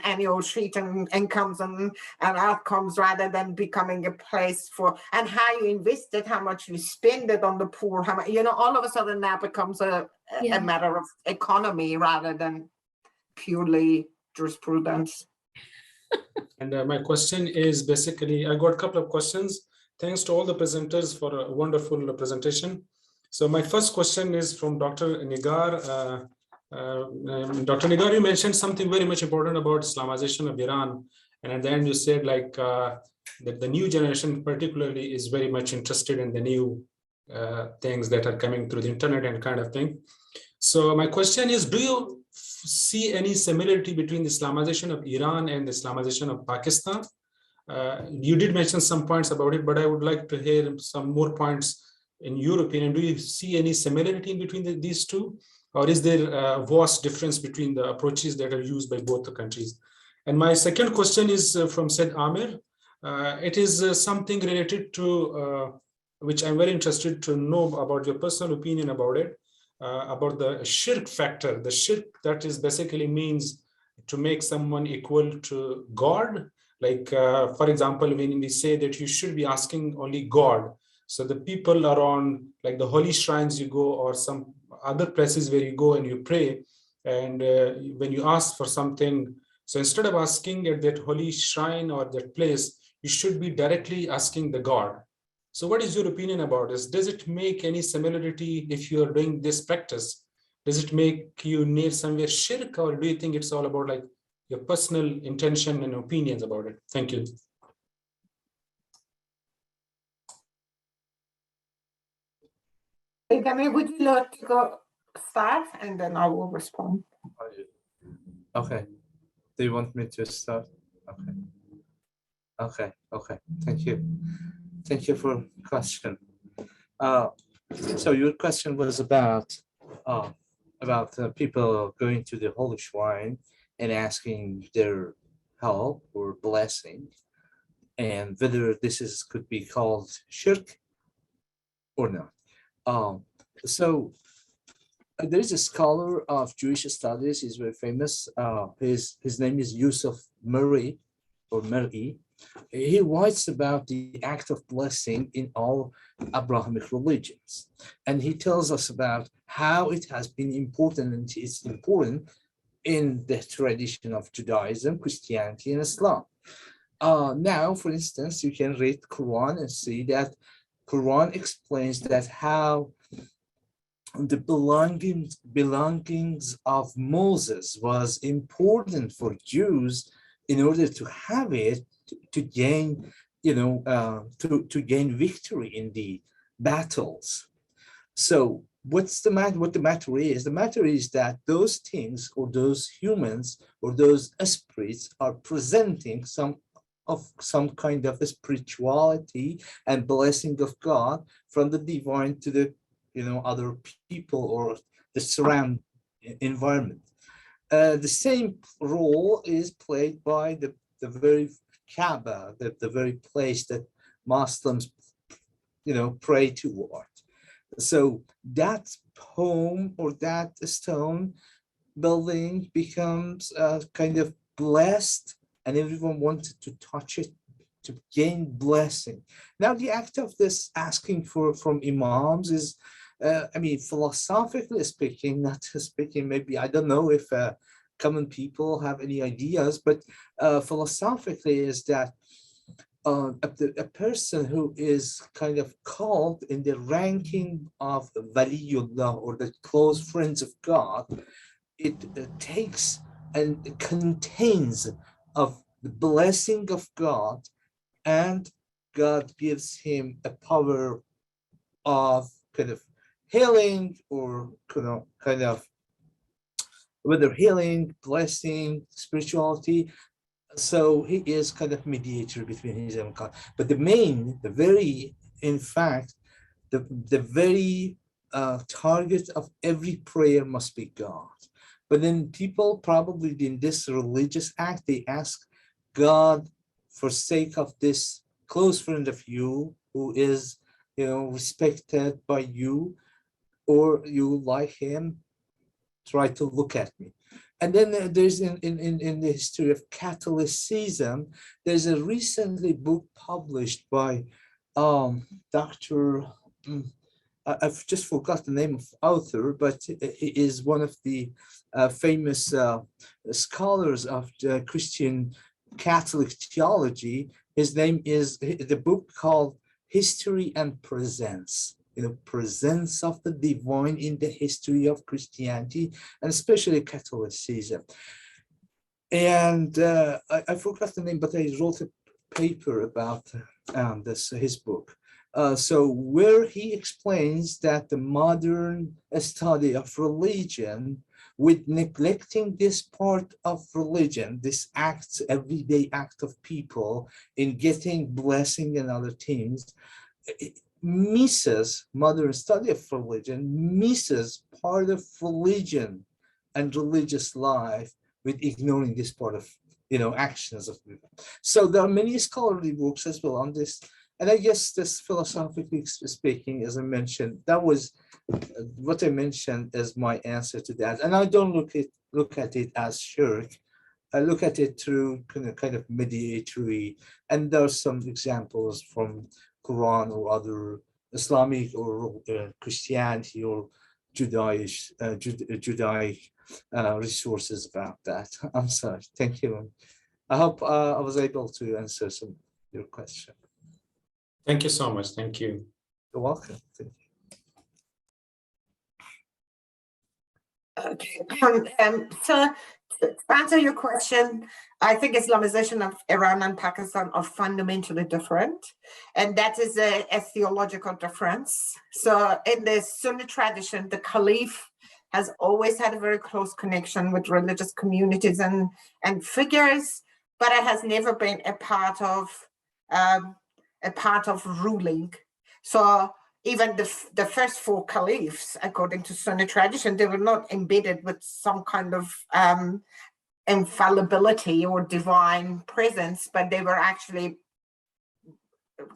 annual sheet and incomes and outcomes, rather than becoming a place for, and how you invest it, how much you spend it on the poor, how much, all of a sudden now becomes a matter of economy rather than purely jurisprudence. And my question is basically, I got a couple of questions. Thanks to all the presenters for a wonderful presentation. So my first question is from Dr. Nigar. Dr. Nigar, you mentioned something very much important about Islamization of Iran. And at the end you said that the new generation particularly is very much interested in the new things that are coming through the internet and kind of thing. So my question is, do you see any similarity between the Islamization of Iran and the Islamization of Pakistan? You did mention some points about it, but I would like to hear some more points in your opinion. Do you see any similarity between these two? or is there a vast difference between the approaches that are used by both the countries? And my second question is from Said Amir. It is something related to which I'm very interested to know about your personal opinion about it, about the shirk factor. The shirk that is basically means to make someone equal to God. Like, for example, when we say that you should be asking only God. So the people around, like the holy shrines you go, or some other places where you go and you pray, and when you ask for something, so instead of asking at that holy shrine or that place, you should be directly asking the God. So what is your opinion about this? Does it make any similarity if you are doing this practice? Does it make you near somewhere shirk, or do you think it's all about like your personal intention and opinions about it? Thank you. Benjamin, would you like to go start, and then I will respond? Okay. Do you want me to start? Okay. Thank you. Thank you for question. So your question was about people going to the holy shrine and asking their help or blessing, and whether this could be called shirk or not. So there is a scholar of Jewish studies. He's very famous. His name is Yusuf Murray or Murray. He writes about the act of blessing in all Abrahamic religions, and he tells us about how it has been important, and it's important in the tradition of Judaism, Christianity, and Islam. Now, for instance, you can read Quran and see that Quran explains that how the belongings of Moses was important for Jews in order to have it to gain, to gain victory in the battles. So what's the matter? What the matter is? The matter is that those things, or those humans, or those spirits are presenting some kind of spirituality and blessing of God from the divine to the other people or the surround environment. The same role is played by the very Kaaba, the very place that Muslims pray toward. So that home or that stone building becomes kind of blessed, and everyone wanted to touch it to gain blessing. Now, the act of this asking from imams is, philosophically speaking, not speaking, maybe, I don't know if common people have any ideas, but philosophically is that a person who is kind of called in the ranking of Waliullah, or the close friends of God, it takes and contains of the blessing of God, and God gives him a power of kind of healing, or kind of whether healing, blessing, spirituality. So he is kind of mediator between his own God. But the very target of every prayer must be God. But then people probably in this religious act, they ask God for sake of this close friend of you who is, respected by you, or you like him, try to look at me. And then there's in the history of Catholicism, there's a recently book published by Dr. I've just forgot the name of the author, but he is one of the famous scholars of the Christian Catholic theology. His name is, the book called History and Presence. Presence of the divine in the history of Christianity, and especially Catholicism. And I forgot the name, but I wrote a paper about his book. So where he explains that the modern study of religion, with neglecting this part of religion, this everyday act of people in getting blessing and other things, misses modern study of religion, misses part of religion and religious life with ignoring this part of, actions of people. So there are many scholarly books as well on this. And I guess this philosophically speaking, as I mentioned, that was what I mentioned as my answer to that. And I don't look at it as shirk. I look at it through kind of mediatory, and there are some examples from Quran or other Islamic or Christianity or Judaic resources about that. I'm sorry. Thank you. I hope I was able to answer some of your question. Thank you so much. Thank you. You're welcome. Thank you. Okay. So to answer your question, I think Islamization of Iran and Pakistan are fundamentally different, and that is a theological difference. So in the Sunni tradition, the Caliph has always had a very close connection with religious communities and figures, but it has never been a part of ruling. So even the first four caliphs, according to Sunni tradition, they were not embedded with some kind of infallibility or divine presence, but they were actually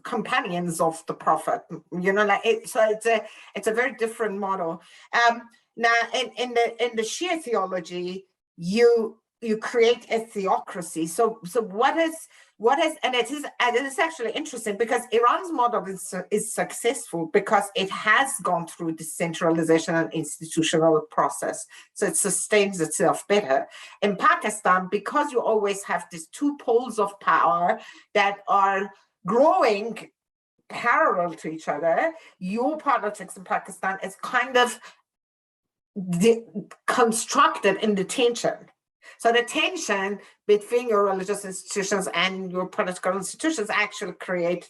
companions of the prophet. So it's a very different model. Now, in the Shia theology, you create a theocracy. So what is, and it is actually interesting because Iran's model is successful because it has gone through decentralization and institutional process. So it sustains itself better. In Pakistan, because you always have these two poles of power that are growing parallel to each other, your politics in Pakistan is kind of constructed in the tension. So the tension between your religious institutions and your political institutions actually create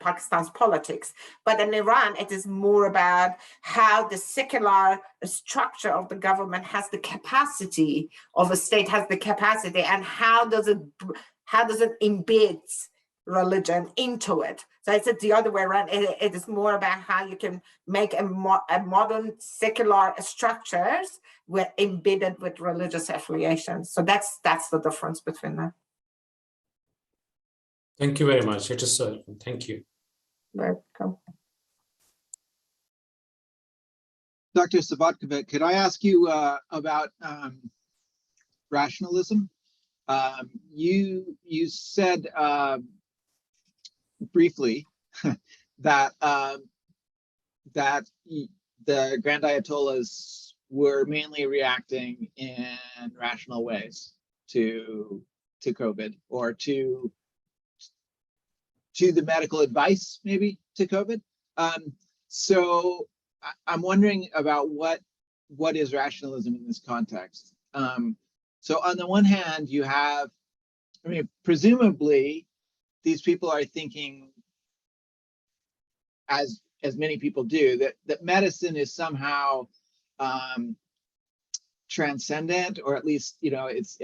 Pakistan's politics. But in Iran, it is more about how the secular structure of the government has the capacity, of a state has the capacity, and how does it embed religion into it. So it's the other way around. It is more about how you can make a modern secular structures embedded with religious affiliations. So that's the difference between them. Thank you very much. It is so. Thank you. Welcome. Dr. Sabatkova, could I ask you about rationalism? You said briefly that the Grand Ayatollahs were mainly reacting in rational ways to COVID, or to the medical advice, maybe, to COVID. So I'm wondering about what is rationalism in this context. So on the one hand, you have, presumably these people are thinking, as many people do, that medicine is somehow transcendent, or at least, it's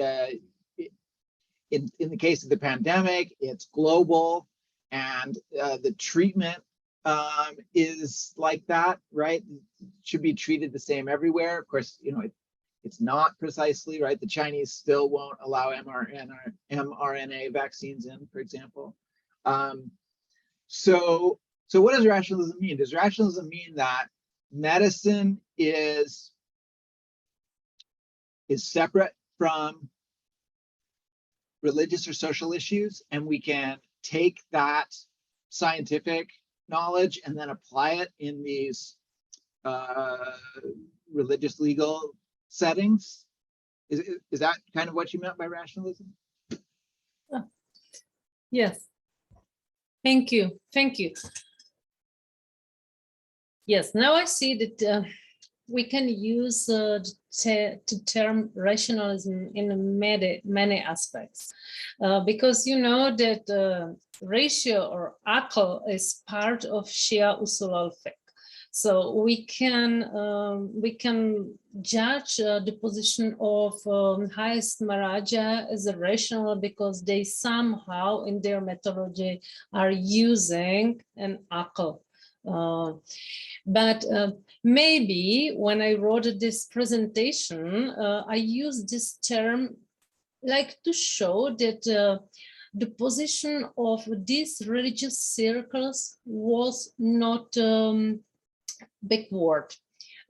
in the case of the pandemic, it's global, and the treatment is like that, right? It should be treated the same everywhere. Of course, it's not precisely, right? The Chinese still won't allow mRNA vaccines in, for example. So what does rationalism mean? Does rationalism mean that medicine is separate from religious or social issues, and we can take that scientific knowledge and then apply it in these religious legal settings? Is that kind of what you meant by rationalism? Yes. Thank you. Yes, now I see that we can use the term rationalism in many aspects, because you know that ratio or aql is part of Shia usul al-fiqh. So we can judge the position of highest maraja as a rational, because they somehow in their methodology are using an aql But maybe when I wrote this presentation, I used this term like to show that the position of these religious circles was not backward,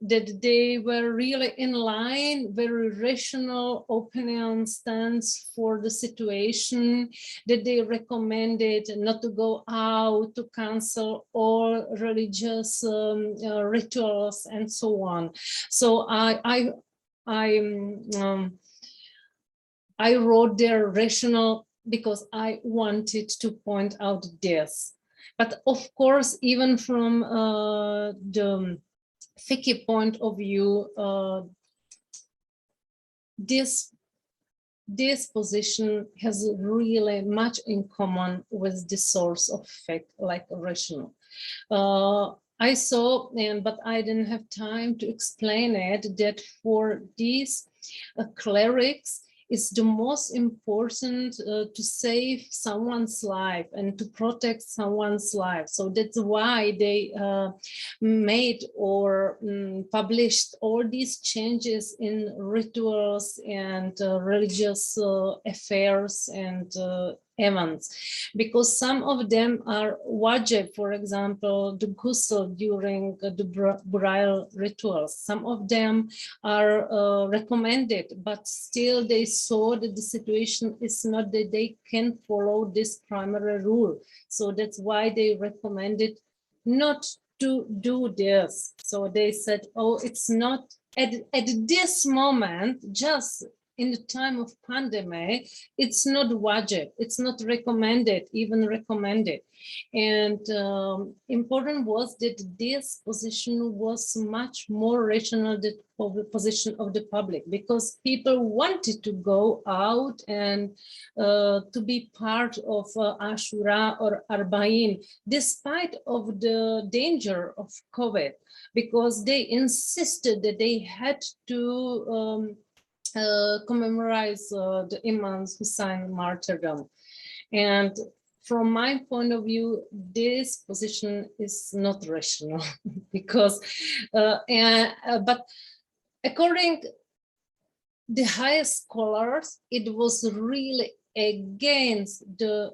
that they were really in line, very rational opinion stance for the situation, that they recommended not to go out, to cancel all religious rituals and so on. So I wrote their rational because I wanted to point out this. But of course, even from the Fiqh point of view, this position has really much in common with the source of fact, like rational. I saw, but I didn't have time to explain it, that for these clerics, it's the most important to save someone's life and to protect someone's life. So that's why they made or published all these changes in rituals and religious affairs and events, because some of them are wajib, for example, the ghusl during the burial rituals. Some of them are recommended, but still they saw that the situation is not that they can follow this primary rule. So that's why they recommended not to do this. So they said, oh, it's not at this moment, just in the time of pandemic, it's not wajib, it's not recommended, even recommended. And important was that this position was much more rational than of the position of the public, because people wanted to go out and to be part of Ashura or Arba'in, despite of the danger of COVID, because they insisted that they had to commemorate the Imam's Hussein martyrdom. And from my point of view, this position is not rational because, but according the highest scholars, it was really against the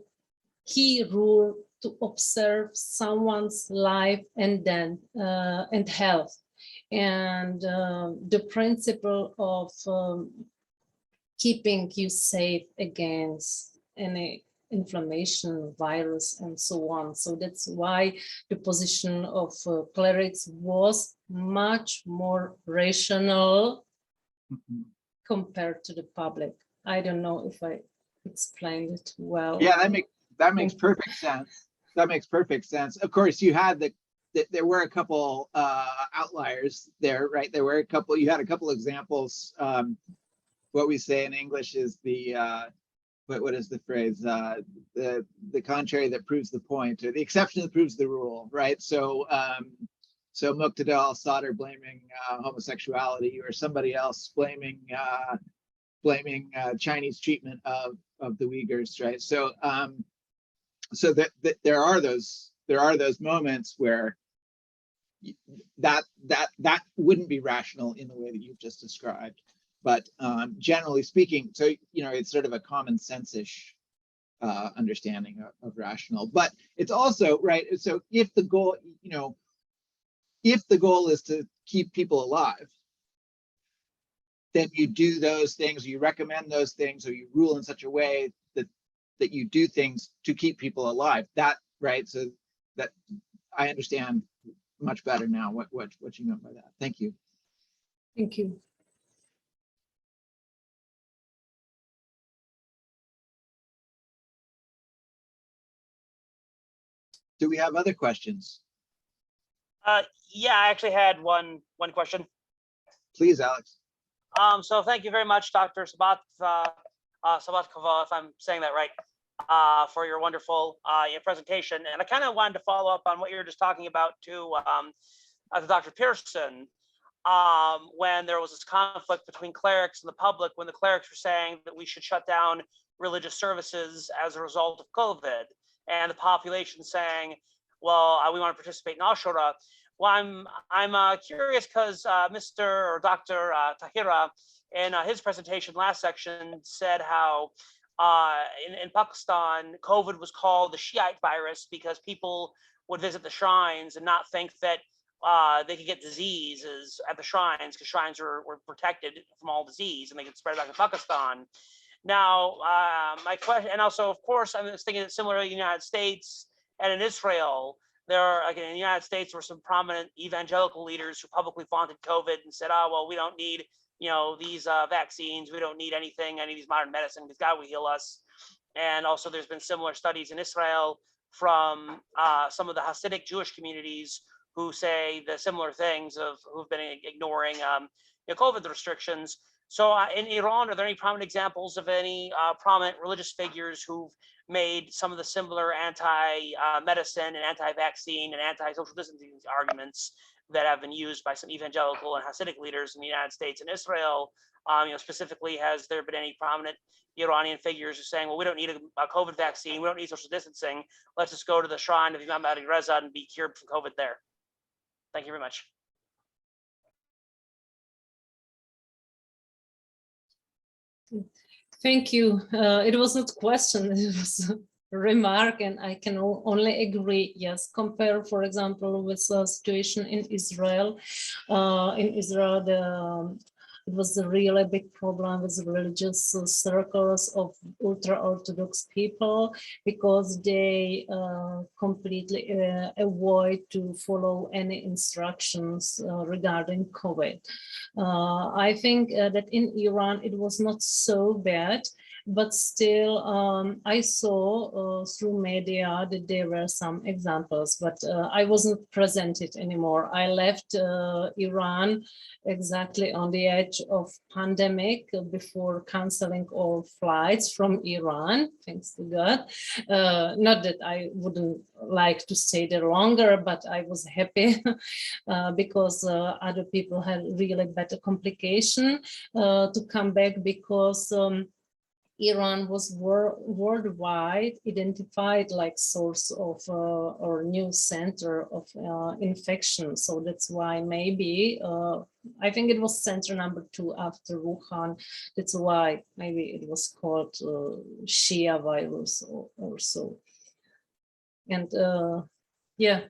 key rule to observe someone's life and then and health, and the principle of keeping you safe against any inflammation, virus, and so on. So that's why the position of clerics was much more rational compared to the public. I don't know if I explained it well. Yeah, that makes perfect sense. That makes perfect sense. Of course, you had there were a couple outliers there, right? There were a couple. You had a couple examples. What we say in English is the what is the phrase? The contrary that proves the point, or the exception that proves the rule, right? So so Muqtada al-Sadr blaming homosexuality, or somebody else blaming Chinese treatment of the Uyghurs, right? So so that there are those moments where that wouldn't be rational in the way that you've just described. But generally speaking, so it's sort of a common sense-ish understanding of rational. But it's also right. So if the goal, if the goal is to keep people alive, then you do those things, or you recommend those things, or you rule in such a way that you do things to keep people alive. That right. So that I understand much better now what you meant by that. Thank you. Thank you. Do we have other questions? Yeah, I actually had one question. Please, Alex. So thank you very much, Dr. Sabatkova, if I'm saying that right, for your wonderful presentation. And I kind of wanted to follow up on what you were just talking about to Dr. Pearson, when there was this conflict between clerics and the public, when the clerics were saying that we should shut down religious services as a result of COVID, and the population saying, well, we want to participate in Ashura. Well, I'm curious because Mr. or Dr. Tahira in his presentation last section said how in Pakistan, COVID was called the Shiite virus because people would visit the shrines and not think that they could get diseases at the shrines because shrines were protected from all disease and they could spread back to Pakistan. Now, my question, and also, of course, I was thinking that similar in the United States and in Israel, there are, again, in the United States, were some prominent evangelical leaders who publicly vaunted COVID and said, oh, well, we don't need, these vaccines. We don't need anything, any of these modern medicine, because God will heal us. And also there's been similar studies in Israel from some of the Hasidic Jewish communities who say the similar things who've been ignoring COVID restrictions. So in Iran, are there any prominent examples of any prominent religious figures who've made some of the similar anti-medicine and anti-vaccine and anti-social distancing arguments that have been used by some evangelical and Hasidic leaders in the United States and Israel? Specifically, has there been any prominent Iranian figures who are saying, well, we don't need a COVID vaccine, we don't need social distancing, let's just go to the shrine of Imam Ali Reza and be cured from COVID there? Thank you very much. Thank you. It was not a question, it was a remark, and I can only agree. Yes, compare, for example, with the situation in Israel. It was a really big problem with the religious circles of ultra-Orthodox people because they completely avoid to follow any instructions regarding COVID. I think that in Iran it was not so bad, but still I saw through media that there were some examples, but I wasn't presented anymore. I left Iran exactly on the edge of pandemic before canceling all flights from Iran, thanks to God. Not that I wouldn't like to stay there longer, but I was happy because other people had really better complication to come back because Iran was worldwide identified like source of or new center of infection. So that's why maybe, I think it was center number 2 after Wuhan. That's why maybe it was called Shia virus or so. And yeah,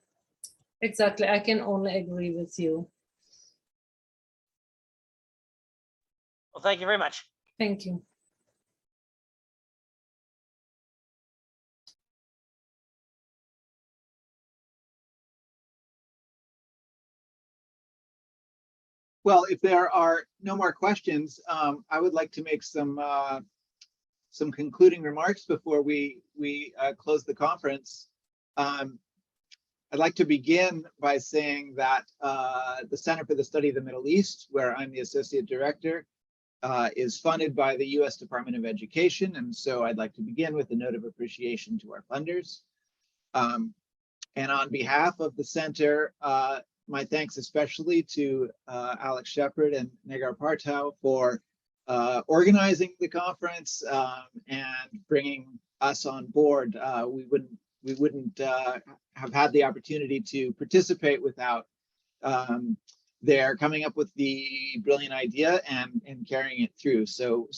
exactly. I can only agree with you. Well, thank you very much. Thank you. Well, if there are no more questions, I would like to make some concluding remarks before we close the conference. I'd like to begin by saying that the Center for the Study of the Middle East, where I'm the Associate Director, is funded by the U.S. Department of Education. And so I'd like to begin with a note of appreciation to our funders. And on behalf of the center, my thanks especially to Alex Shepard and Negar Partow for organizing the conference and bringing us on board. We wouldn't have had the opportunity to participate without their coming up with the brilliant idea and carrying it through. So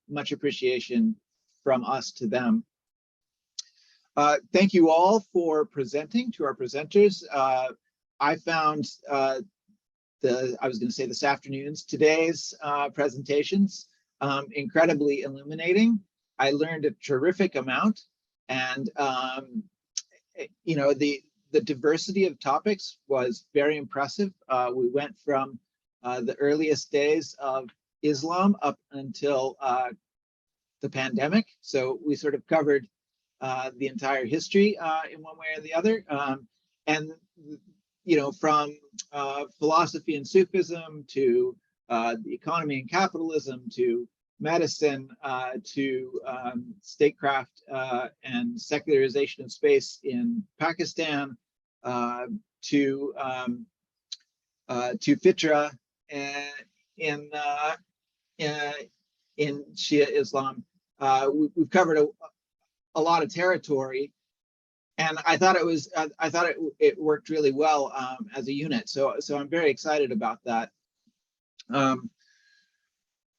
much appreciation from us to them. Thank you all for presenting, to our presenters. I found this afternoon's, today's presentations incredibly illuminating. I learned a terrific amount, and the diversity of topics was very impressive. We went from the earliest days of Islam up until the pandemic, so we sort of covered the entire history in one way or the other, and from philosophy and Sufism to the economy and capitalism to medicine to statecraft and secularization of space in Pakistan to fitra in Shia Islam. We've covered a lot of territory, and I thought it worked really well as a unit. So I'm very excited about that.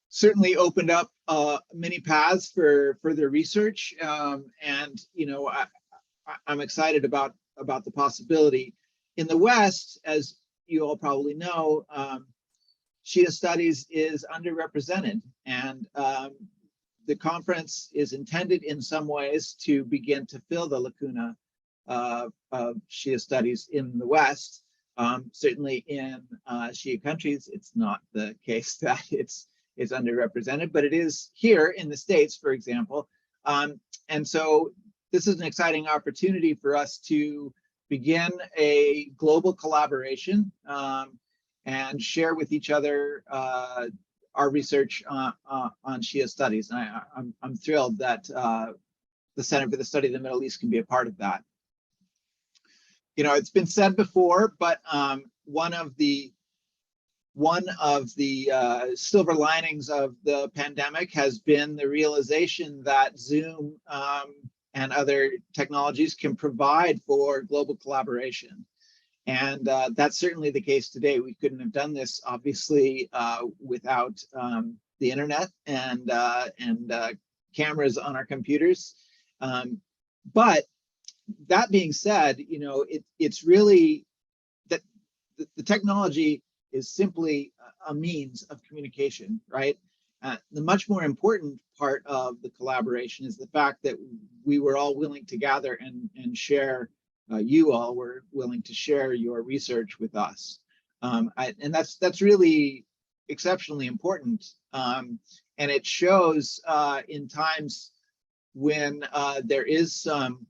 Certainly opened up many paths for further research, and I'm excited about the possibility. In the West, as you all probably know, Shia studies is underrepresented, and the conference is intended in some ways to begin to fill the lacuna of Shia studies in the West. Certainly in Shia countries, it's not the case that it's underrepresented, but it is here in the States, for example. And so this is an exciting opportunity for us to begin a global collaboration and share with each other our research on Shia studies. And I'm thrilled that the Center for the Study of the Middle East can be a part of that. It's been said before, but one of the silver linings of the pandemic has been the realization that Zoom and other technologies can provide for global collaboration. And that's certainly the case today. We couldn't have done this, obviously, without the internet and cameras on our computers. But that being said, it's really that the technology is simply a means of communication, right? The much more important part of the collaboration is the fact that we were all willing to gather and share. You all were willing to share your research with us, and that's really exceptionally important. And it shows in times when there is some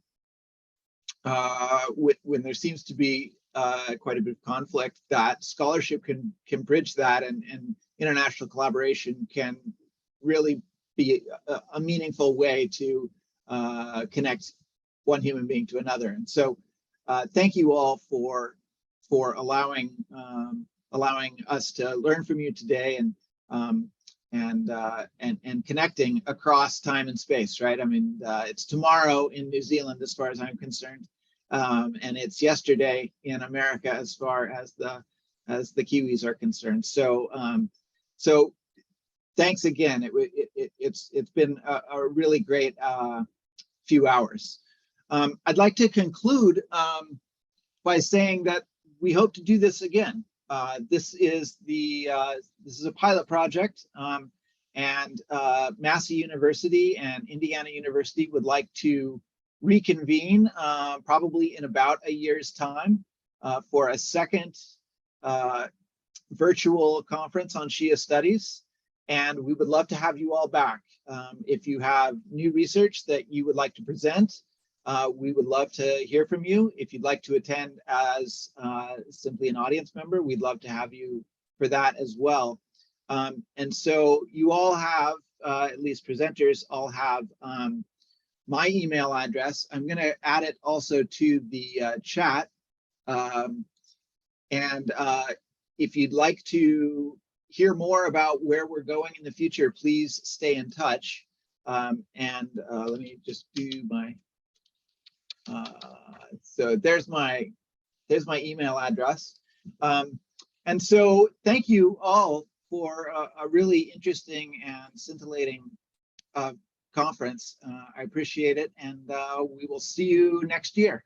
when there seems to be quite a bit of conflict, that scholarship can bridge that, and international collaboration can really be a meaningful way to connect one human being to another. And so thank you all for allowing us to learn from you today and connecting across time and space, right? I mean, it's tomorrow in New Zealand as far as I'm concerned, and it's yesterday in America as far as the Kiwis are concerned. So so thanks again. It's been a really great few hours. I'd like to conclude by saying that we hope to do this again. This is a pilot project, and Massey University and Indiana University would like to reconvene probably in about a year's time for a second virtual conference on Shia studies. And we would love to have you all back. If you have new research that you would like to present, we would love to hear from you. If you'd like to attend as simply an audience member, we'd love to have you for that as well. And so you all have, at least presenters, all have my email address. I'm going to add it also to the chat. And if you'd like to hear more about where we're going in the future, please stay in touch. Let me just do my, so there's my email address. And so thank you all for a really interesting and scintillating conference. I appreciate it, and we will see you next year.